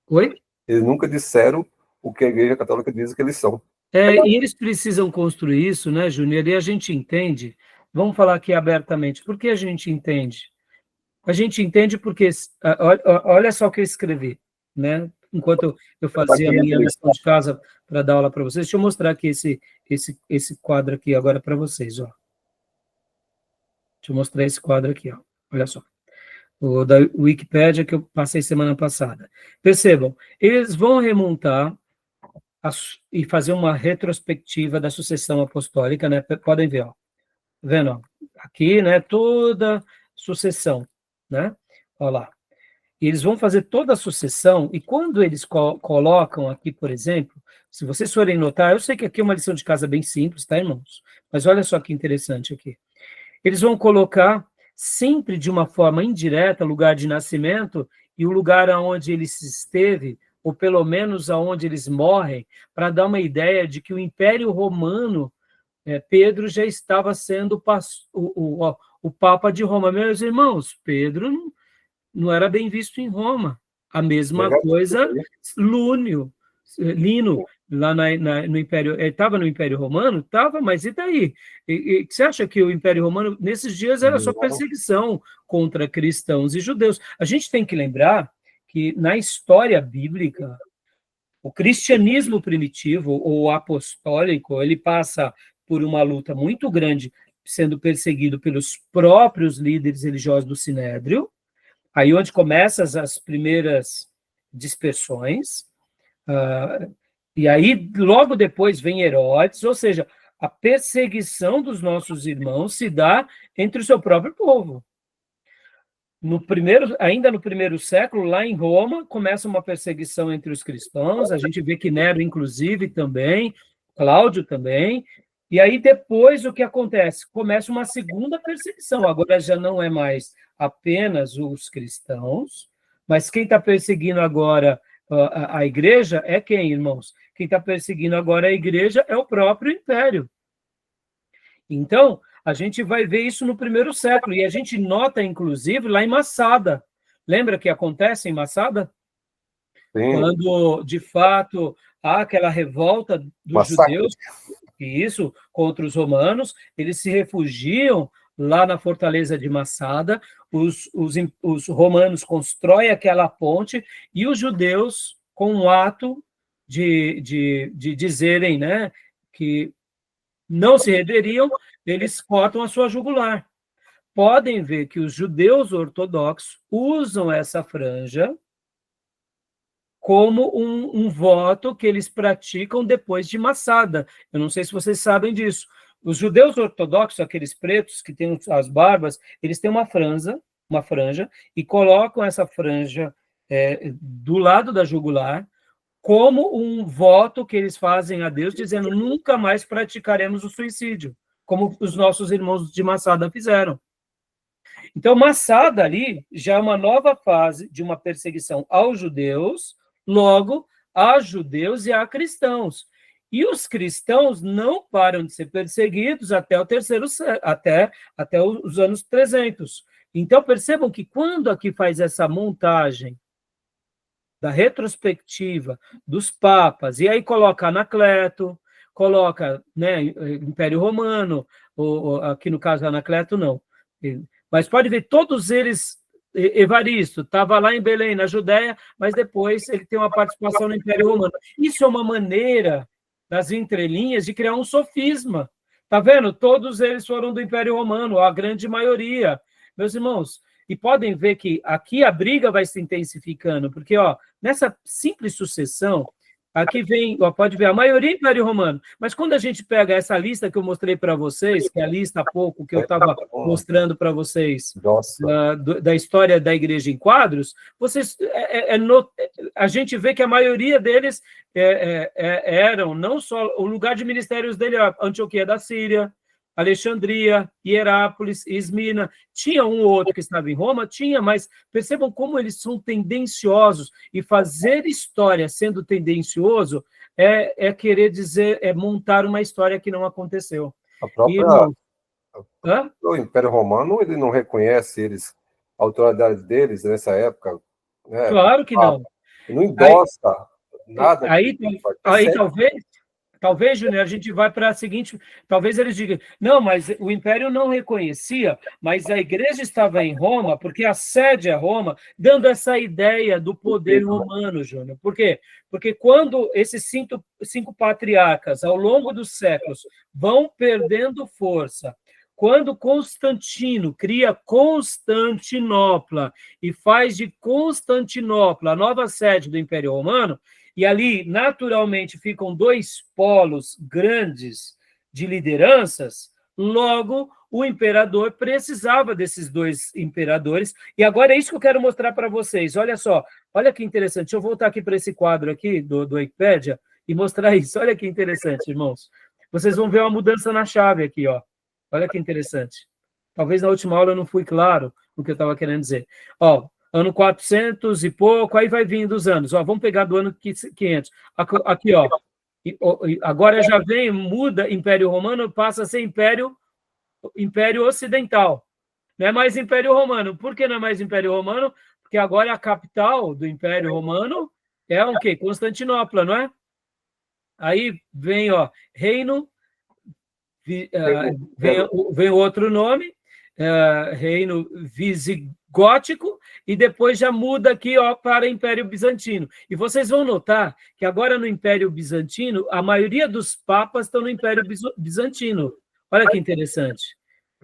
Oi? Eles nunca disseram o que a Igreja Católica diz que eles são. E eles precisam construir isso, né, Júnior? E a gente entende, vamos falar aqui abertamente, por que a gente entende? A gente entende porque, olha só o que eu escrevi, né? enquanto eu fazia a minha lição de casa para dar aula para vocês. Deixa eu mostrar aqui esse quadro aqui agora para vocês, ó. Deixa eu mostrar esse quadro aqui, ó. Olha só. O da Wikipédia que eu passei semana passada. Percebam, eles vão remontar e fazer uma retrospectiva da sucessão apostólica, né? Podem ver, ó. Tá vendo? Ó? Aqui, né? Toda sucessão, né? Olha lá. E eles vão fazer toda a sucessão, e quando eles colocam aqui, por exemplo, se vocês forem notar, eu sei que aqui é uma lição de casa bem simples, tá, irmãos? Mas olha só que interessante aqui. Eles vão colocar sempre de uma forma indireta o lugar de nascimento e o lugar aonde ele esteve, ou pelo menos aonde eles morrem, para dar uma ideia de que o Império Romano, Pedro já estava sendo o Papa de Roma. Meus irmãos, Pedro não era bem visto em Roma. A mesma coisa, Lino, lá no Império, ele estava no Império Romano? Estava, mas e daí? Você acha que o Império Romano, nesses dias, era só perseguição contra cristãos e judeus? A gente tem que lembrar que, na história bíblica, o cristianismo primitivo, ou apostólico, ele passa por uma luta muito grande, sendo perseguido pelos próprios líderes religiosos do Sinédrio, aí onde começam as primeiras dispersões, e aí logo depois vem Herodes, ou seja, a perseguição dos nossos irmãos se dá entre o seu próprio povo. Ainda no primeiro século, lá em Roma, começa uma perseguição entre os cristãos, a gente vê que Nero, inclusive, também, Cláudio também, e aí depois o que acontece? Começa uma segunda perseguição, agora já não é mais apenas os cristãos, mas quem está perseguindo agora a igreja é quem, irmãos? Quem está perseguindo agora a igreja é o próprio império. Então, a gente vai ver isso no primeiro século, e a gente nota, inclusive, lá em Massada. Lembra que acontece em Massada? Sim. Quando, de fato, há aquela revolta dos judeus, isso, contra os romanos, eles se refugiam lá na fortaleza de Massada, os romanos constroem aquela ponte, e os judeus, com um ato de dizerem, né, que não se renderiam, eles cortam a sua jugular. Podem ver que os judeus ortodoxos usam essa franja como um voto que eles praticam depois de Massada. Eu não sei se vocês sabem disso. Os judeus ortodoxos, aqueles pretos que têm as barbas, eles têm uma franja, e colocam essa franja do lado da jugular, como um voto que eles fazem a Deus, dizendo, nunca mais praticaremos o suicídio, como os nossos irmãos de Massada fizeram. Então, Massada ali já é uma nova fase de uma perseguição aos judeus, logo, a judeus e a cristãos. E os cristãos não param de ser perseguidos até até os anos 300. Então, percebam que quando aqui faz essa montagem da retrospectiva dos papas, e aí coloca Anacleto, coloca, né, Império Romano, ou aqui no caso Anacleto não, mas pode ver, todos eles, Evaristo, estava lá em Belém, na Judéia, mas depois ele tem uma participação no Império Romano. Isso é uma maneira, das entrelinhas, de criar um sofisma. Está vendo? Todos eles foram do Império Romano, a grande maioria. Meus irmãos, e podem ver que aqui a briga vai se intensificando, porque nessa simples sucessão, aqui vem, pode ver, a maioria Império Romano, mas quando a gente pega essa lista que eu mostrei para vocês, que é a lista há pouco que eu estava mostrando para vocês, da história da igreja em quadros, a gente vê que a maioria deles eram não só o lugar de ministérios dele, Antioquia da Síria, Alexandria, Hierápolis, Esmina, tinha um ou outro que estava em Roma, tinha, mas percebam como eles são tendenciosos, e fazer história sendo tendencioso é querer dizer, é montar uma história que não aconteceu. O Império Romano, ele não reconhece a autoridade deles nessa época, né? Claro que não. Não endossa nada. Aí talvez... Talvez, Júnior, a gente vai para a seguinte... Talvez eles digam, não, mas o Império não reconhecia, mas a igreja estava em Roma, porque a sede é Roma, dando essa ideia do poder romano, Júnior. Por quê? Porque quando esses cinco patriarcas, ao longo dos séculos, vão perdendo força, quando Constantino cria Constantinopla e faz de Constantinopla a nova sede do Império Romano, e ali, naturalmente, ficam dois polos grandes de lideranças, logo, o imperador precisava desses dois imperadores. E agora é isso que eu quero mostrar para vocês. Olha só, olha que interessante. Deixa eu voltar aqui para esse quadro aqui do Wikipédia e mostrar isso. Olha que interessante, irmãos. Vocês vão ver uma mudança na chave aqui, ó. Olha que interessante. Talvez na última aula eu não fui claro no que eu estava querendo dizer. Ó, ano 400 e pouco, aí vai vindo os anos. Ó, vamos pegar do ano 500. Aqui, ó. Agora já vem, muda, Império Romano passa a ser Império Ocidental. Não é mais Império Romano. Por que não é mais Império Romano? Porque agora a capital do Império Romano é o quê? Constantinopla, não é? Aí vem, ó, Reino, vem outro nome, Reino Visigótico, e depois já muda aqui, ó, para Império Bizantino. E vocês vão notar que agora no Império Bizantino, a maioria dos papas estão no Império Bizantino. Olha que interessante,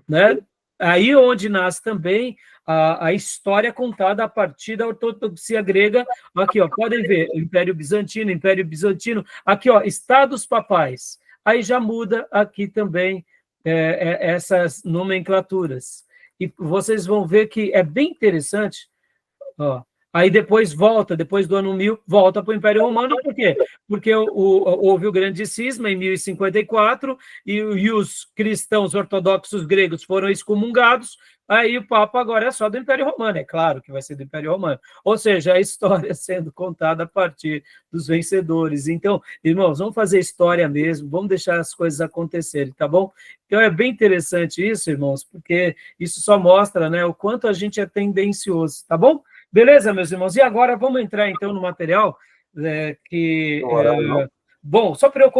né? Aí onde nasce também a história contada a partir da ortodoxia grega. Aqui, ó, podem ver, Império Bizantino, aqui, ó, estados papais. Aí já muda aqui também essas nomenclaturas. E vocês vão ver que é bem interessante. Ó. Aí depois volta, depois do ano 1000, volta para o Império Romano. Por quê? Porque houve o grande cisma em 1054 e os cristãos ortodoxos gregos foram excomungados. Aí o Papa agora é só do Império Romano, é claro que vai ser do Império Romano. Ou seja, a história sendo contada a partir dos vencedores. Então, irmãos, vamos fazer história mesmo, vamos deixar as coisas acontecerem, tá bom? Então é bem interessante isso, irmãos, porque isso só mostra, né, o quanto a gente é tendencioso, tá bom? Beleza, meus irmãos? E agora vamos entrar, então, no material bom, só para eu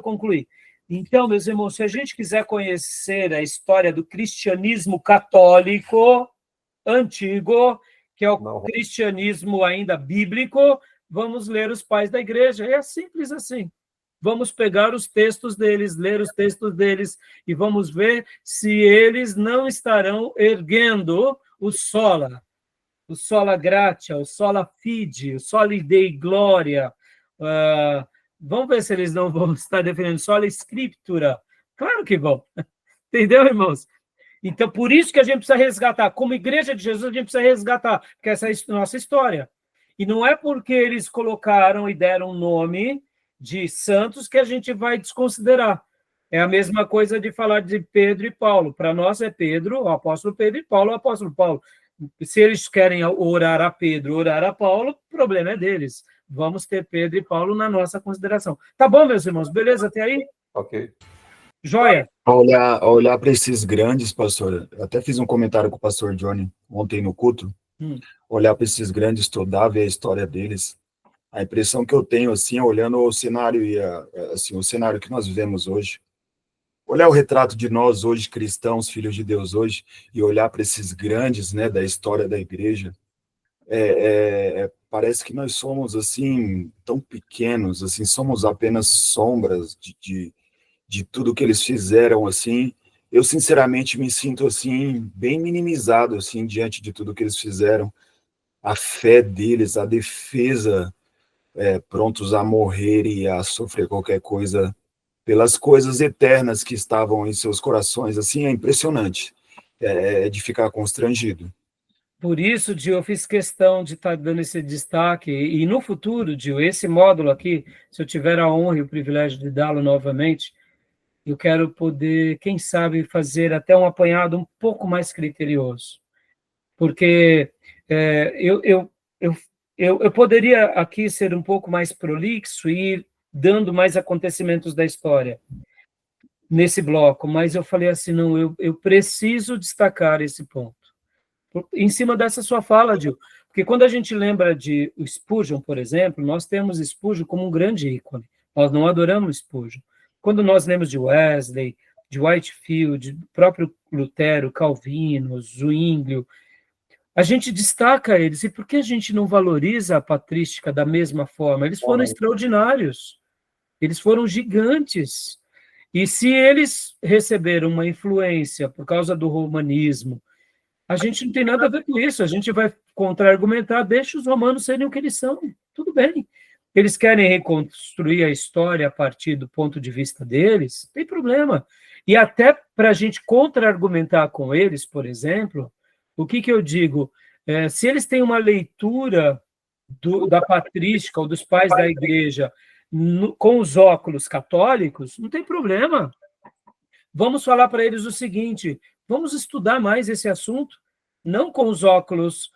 concluir. Então, meus irmãos, se a gente quiser conhecer a história do cristianismo católico antigo, que é o cristianismo ainda bíblico, vamos ler os pais da igreja. É simples assim. Vamos pegar os textos deles, ler os textos deles, e vamos ver se eles não estarão erguendo o sola gratia, o sola fide, o soli dei gloria. Vamos ver se eles não vão estar defendendo sola scriptura. Claro que vão. Entendeu, irmãos? Então, por isso que a gente precisa resgatar. Como igreja de Jesus, a gente precisa resgatar, porque essa é a nossa história. E não é porque eles colocaram e deram um nome de santos que a gente vai desconsiderar. É a mesma coisa de falar de Pedro e Paulo. Para nós é Pedro, o apóstolo Pedro, e Paulo, o apóstolo Paulo. Se eles querem orar a Pedro, orar a Paulo, o problema é deles. Vamos ter Pedro e Paulo na nossa consideração. Tá bom, meus irmãos? Beleza até aí? Ok. Joia. Olhar para esses grandes, pastor, eu até fiz um comentário com o pastor Johnny ontem no culto, olhar para esses grandes, estudar, ver a história deles. A impressão que eu tenho, assim, olhando o cenário assim, o cenário que nós vivemos hoje, olhar o retrato de nós hoje, cristãos, filhos de Deus hoje, e olhar para esses grandes, né, da história da igreja, parece que nós somos, assim, tão pequenos, assim, somos apenas sombras de tudo que eles fizeram, assim. Eu, sinceramente, me sinto, assim, bem minimizado, assim, diante de tudo que eles fizeram. A fé deles, a defesa, prontos a morrer e a sofrer qualquer coisa pelas coisas eternas que estavam em seus corações, assim, é impressionante, é de ficar constrangido. Por isso, Dio, eu fiz questão de estar dando esse destaque, e no futuro, Dio, esse módulo aqui, se eu tiver a honra e o privilégio de dá-lo novamente, eu quero poder, quem sabe, fazer até um apanhado um pouco mais criterioso, porque eu poderia aqui ser um pouco mais prolixo e ir dando mais acontecimentos da história nesse bloco, mas eu falei assim, não, eu preciso destacar esse ponto. Em cima dessa sua fala, Gil, porque quando a gente lembra de Spurgeon, por exemplo, nós temos Spurgeon como um grande ícone, Nós não adoramos Spurgeon. Quando nós lemos de Wesley, de Whitefield, próprio Lutero, Calvino, Zwinglio, a gente destaca eles. E por que a gente não valoriza a patrística da mesma forma? Eles foram extraordinários. Eles foram gigantes. E se eles receberam uma influência por causa do romanismo, a gente não tem nada a ver com isso. A gente vai contra-argumentar, deixa os romanos serem o que eles são. Tudo bem. Eles querem reconstruir a história a partir do ponto de vista deles, não tem problema. E até para a gente contra-argumentar com eles, por exemplo, o que eu digo? Se eles têm uma leitura da patrística ou dos pais da igreja com os óculos católicos, não tem problema. Vamos falar para eles o seguinte, vamos estudar mais esse assunto, não com os óculos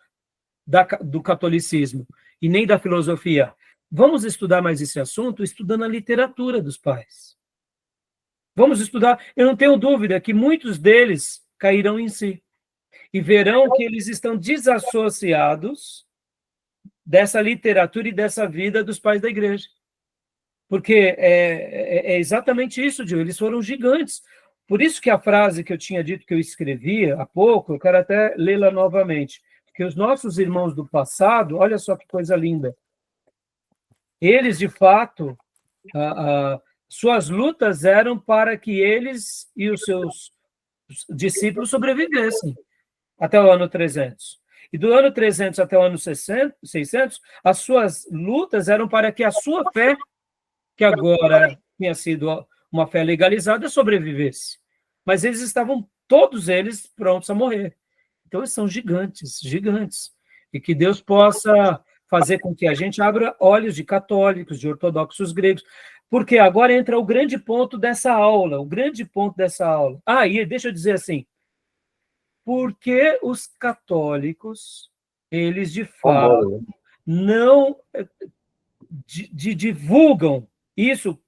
do catolicismo e nem da filosofia. Vamos estudar mais esse assunto estudando a literatura dos pais. Vamos estudar. Eu não tenho dúvida que muitos deles cairão em si e verão que eles estão desassociados dessa literatura e dessa vida dos pais da igreja. Porque é exatamente isso, Gil. Eles foram gigantes. Por isso que a frase que eu tinha dito que eu escrevi há pouco, eu quero até lê-la novamente. Porque os nossos irmãos do passado, olha só que coisa linda. Eles, de fato, suas lutas eram para que eles e os seus discípulos sobrevivessem até o ano 300. E do ano 300 até o ano 600, as suas lutas eram para que a sua fé, que agora tinha sido uma fé legalizada, sobrevivesse. Mas eles estavam, todos eles, prontos a morrer. Então, eles são gigantes, gigantes. E que Deus possa fazer com que a gente abra olhos de católicos, de ortodoxos gregos, porque agora entra o grande ponto dessa aula, e deixa eu dizer assim, porque os católicos, eles de fato não divulgam isso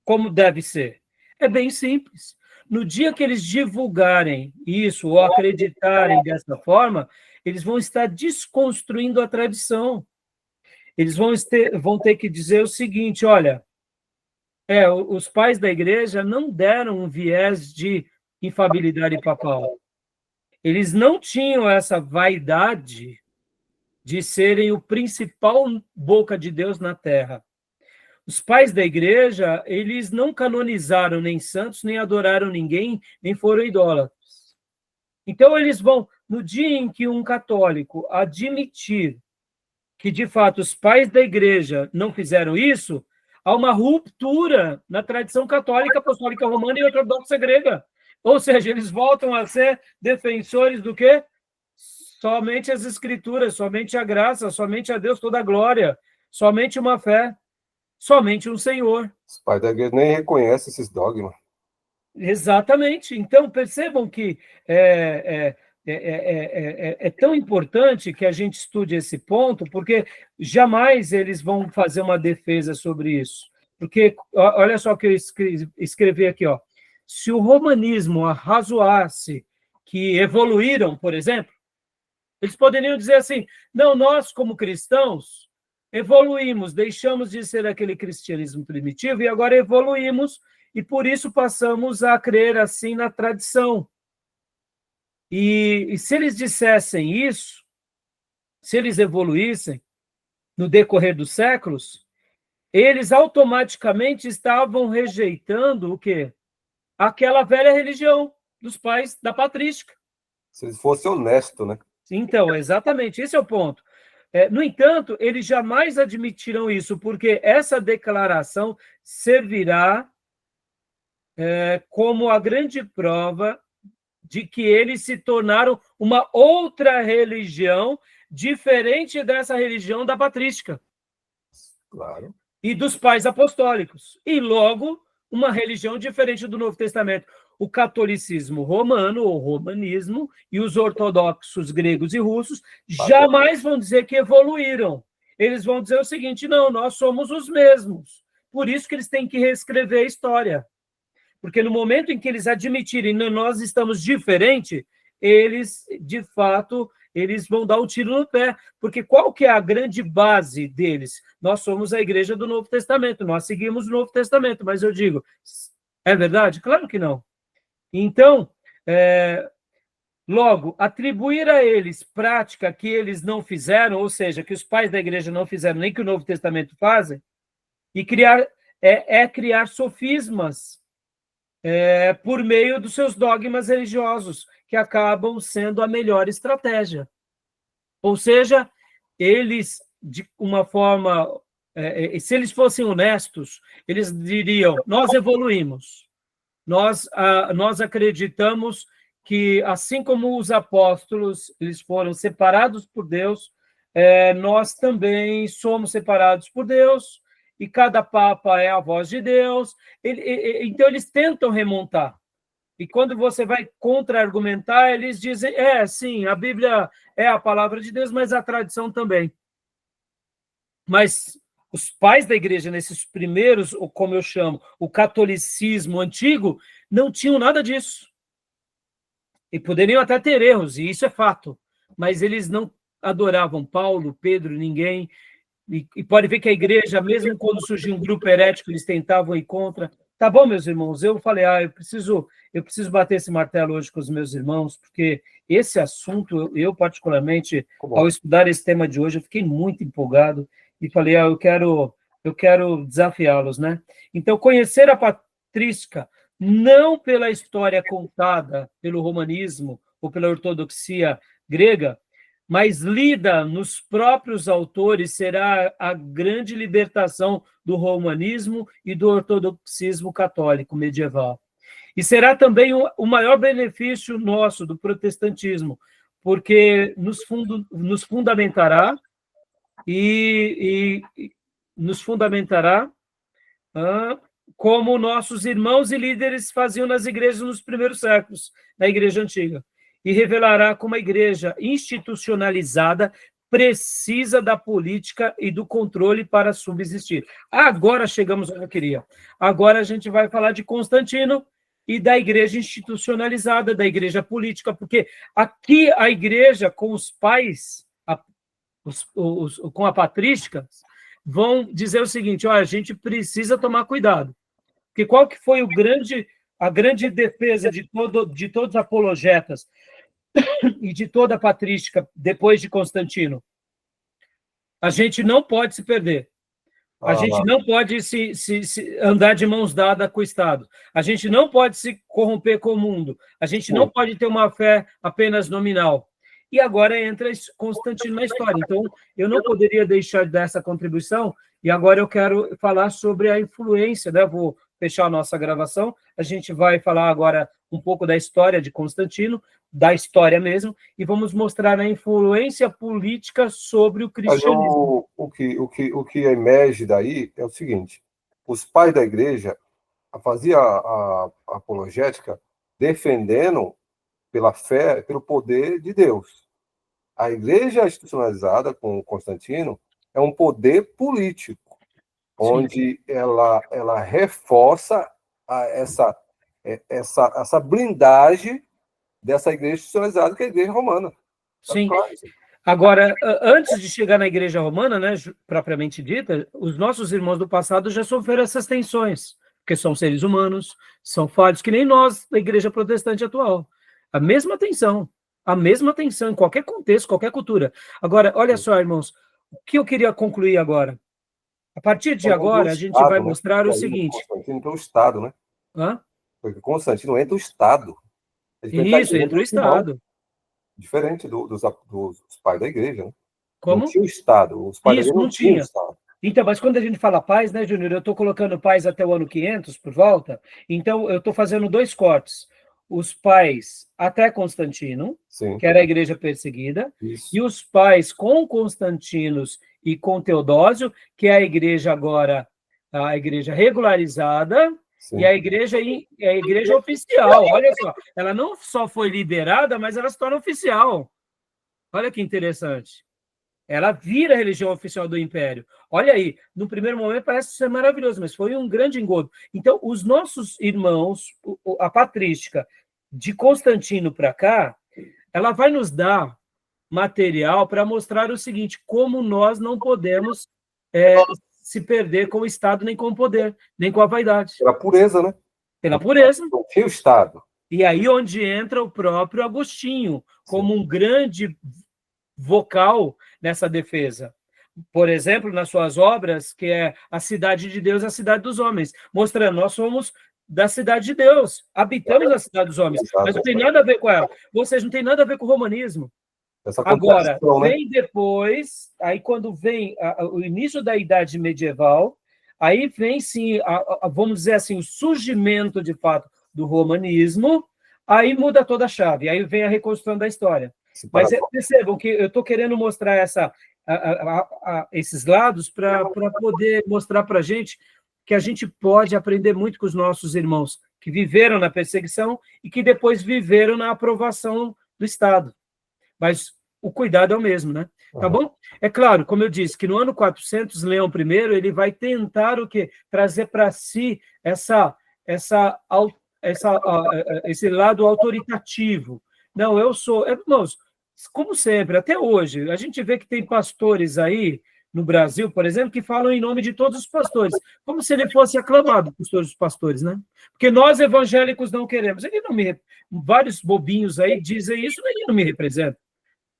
como deve ser? É bem simples. No dia que eles divulgarem isso ou acreditarem dessa forma, eles vão estar desconstruindo a tradição. Eles vão ter que dizer o seguinte, olha, os pais da igreja não deram um viés de infabilidade papal. Eles não tinham essa vaidade de serem o principal boca de Deus na terra. Os pais da igreja, eles não canonizaram nem santos, nem adoraram ninguém, nem foram idólatras. Então, eles vão, no dia em que um católico admitir que, de fato, os pais da igreja não fizeram isso, há uma ruptura na tradição católica, apostólica romana e ortodoxa grega. Ou seja, eles voltam a ser defensores do quê? Somente as escrituras, somente a graça, somente a Deus toda a glória, somente uma fé, somente um Senhor. Os pais da igreja nem reconhecem esses dogmas. Exatamente. Então, percebam que é tão importante que a gente estude esse ponto, porque jamais eles vão fazer uma defesa sobre isso. Porque, olha só o que eu escrevi aqui, ó. Se o romanismo arrazoasse que evoluíram, por exemplo, eles poderiam dizer assim, não, nós, como cristãos, evoluímos, deixamos de ser aquele cristianismo primitivo e agora evoluímos e por isso passamos a crer assim na tradição. E se eles dissessem isso, se eles evoluíssem no decorrer dos séculos, eles automaticamente estavam rejeitando o quê? Aquela velha religião dos pais da patrística. Se eles fossem honestos, né? Então, exatamente, esse é o ponto. No entanto, eles jamais admitirão isso, porque essa declaração servirá como a grande prova de que eles se tornaram uma outra religião diferente dessa religião da patrística. Claro. E dos pais apostólicos. E logo, uma religião diferente do Novo Testamento. O catolicismo romano, ou romanismo, e os ortodoxos gregos e russos jamais vão dizer que evoluíram. Eles vão dizer o seguinte, não, nós somos os mesmos. Por isso que eles têm que reescrever a história. Porque no momento em que eles admitirem que nós estamos diferentes, eles, de fato, eles vão dar um tiro no pé, porque qual que é a grande base deles? Nós somos a igreja do Novo Testamento, nós seguimos o Novo Testamento, mas eu digo, é verdade? Claro que não. Então, logo, atribuir a eles prática que eles não fizeram, ou seja, que os pais da igreja não fizeram, nem que o Novo Testamento fazem, e criar sofismas por meio dos seus dogmas religiosos, que acabam sendo a melhor estratégia. Ou seja, eles, de uma forma, se eles fossem honestos, eles diriam, nós evoluímos, nós acreditamos que, assim como os apóstolos, eles foram separados por Deus, nós também somos separados por Deus, e cada papa é a voz de Deus. Então, eles tentam remontar. E quando você vai contra-argumentar, eles dizem, sim, a Bíblia é a palavra de Deus, mas a tradição também. Mas os pais da igreja, nesses primeiros, ou como eu chamo, o catolicismo antigo, não tinham nada disso. E poderiam até ter erros, e isso é fato. Mas eles não adoravam Paulo, Pedro, ninguém. E pode ver que a igreja, mesmo quando surgiu um grupo herético, eles tentavam ir contra. Tá bom, meus irmãos, eu falei, eu preciso bater esse martelo hoje com os meus irmãos, porque esse assunto, eu particularmente, ao estudar esse tema de hoje, eu fiquei muito empolgado e falei, eu quero desafiá-los, né? Então, conhecer a patrística, não pela história contada pelo romanismo ou pela ortodoxia grega, mas lida nos próprios autores, será a grande libertação do romanismo e do ortodoxismo católico medieval. E será também o maior benefício nosso do protestantismo, porque nos fundamentará como nossos irmãos e líderes faziam nas igrejas nos primeiros séculos, na igreja antiga, e revelará como a igreja institucionalizada precisa da política e do controle para subsistir. Agora chegamos onde eu queria. Agora a gente vai falar de Constantino e da igreja institucionalizada, da igreja política, porque aqui a igreja com os pais, com a patrística, vão dizer o seguinte, a gente precisa tomar cuidado. Porque qual que foi a grande defesa de todos os apologetas e de toda a patrística depois de Constantino? A gente não pode se perder. A gente não pode se andar de mãos dadas com o Estado. A gente não pode se corromper com o mundo. A gente não pode ter uma fé apenas nominal. E agora entra Constantino na história. Então, eu não poderia deixar de dar essa contribuição, e agora eu quero falar sobre a influência, né? Vou fechar a nossa gravação, a gente vai falar agora um pouco da história de Constantino, da história mesmo, e vamos mostrar a influência política sobre o cristianismo. O que emerge daí é o seguinte, os pais da igreja faziam a apologética defendendo pela fé, pelo poder de Deus. A igreja institucionalizada com Constantino é um poder político, onde ela reforça essa blindagem dessa igreja institucionalizada, que é a igreja romana. Sim. Agora, antes de chegar na igreja romana, né, propriamente dita, os nossos irmãos do passado já sofreram essas tensões, porque são seres humanos, são falhos, que nem nós, da igreja protestante atual. A mesma tensão em qualquer contexto, qualquer cultura. Agora, olha só, irmãos, o que eu queria concluir agora? A partir de agora, a gente vai mostrar o seguinte... Constantino entra o Estado, né? Hã? Porque Constantino entra o Estado. Isso, entra o Estado. Diferente dos pais da igreja, né? Como? Não tinha o Estado. Os pais da igreja não tinha. O Estado. Então, mas quando a gente fala paz, né, Júnior? Eu estou colocando paz até o ano 500, por volta. Então, eu estou fazendo 2 cortes. Os pais até Constantino, Sim. que era a igreja perseguida, Isso. e os pais com Constantinos e com Teodósio, que é a igreja agora, a igreja regularizada, Sim. e a igreja oficial. Olha só, ela não só foi liberada, mas ela se torna oficial. Olha que interessante. Ela vira a religião oficial do Império. Olha aí, no primeiro momento parece ser maravilhoso, mas foi um grande engodo. Então, os nossos irmãos, a patrística de Constantino para cá, ela vai nos dar material para mostrar o seguinte, como nós não podemos se perder com o Estado, nem com o poder, nem com a vaidade. Pela pureza, né? Pela pureza. Não tinha o Estado. E aí onde entra o próprio Agostinho, como um grande vocal nessa defesa. Por exemplo, nas suas obras, que é A Cidade de Deus, a Cidade dos Homens, mostrando, nós somos da cidade de Deus, habitamos a cidade dos homens, mas não tem nada a ver com ela. Ou seja, não tem nada a ver com o romanismo. Agora, vem depois, aí quando vem o início da Idade Medieval, aí vem, sim, vamos dizer assim, o surgimento, de fato, do romanismo, aí muda toda a chave, aí vem a reconstrução da história. Mas percebam que eu estou querendo mostrar esses lados para poder mostrar para a gente que a gente pode aprender muito com os nossos irmãos que viveram na perseguição e que depois viveram na aprovação do Estado. Mas o cuidado é o mesmo, né? Tá bom? É claro, como eu disse, que no ano 400, Leão I, ele vai tentar o quê? Trazer para si esse lado autoritativo. Não, eu sou... Irmãos, como sempre, até hoje, a gente vê que tem pastores aí, no Brasil, por exemplo, que falam em nome de todos os pastores, como se ele fosse aclamado por todos os pastores, né? Porque nós evangélicos não queremos. Vários bobinhos aí dizem isso, ele não me representa,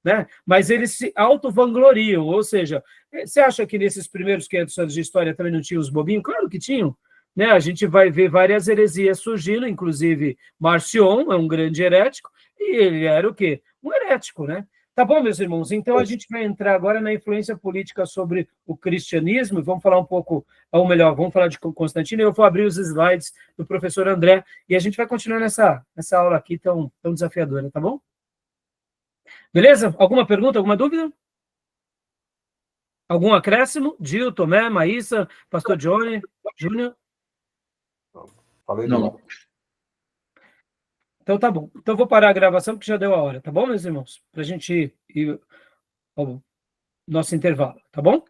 né? Mas eles se auto-vangloriam, ou seja, você acha que nesses primeiros 500 anos de história também não tinha os bobinhos? Claro que tinham, né? A gente vai ver várias heresias surgindo, inclusive Marcion é um grande herético, e ele era o quê? Um herético, né? Tá bom, meus irmãos? Então, a gente vai entrar agora na influência política sobre o cristianismo, e vamos falar um pouco, ou melhor, vamos falar de Constantino, e eu vou abrir os slides do professor André, e a gente vai continuar nessa aula aqui tão desafiadora, tá bom? Beleza? Alguma pergunta, alguma dúvida? Algum acréscimo? Gil, Tomé, Maísa, Pastor Johnny, Júnior? Não. Então tá bom. Então vou parar a gravação porque já deu a hora, tá bom, meus irmãos? Para a gente ir ao nosso intervalo, tá bom?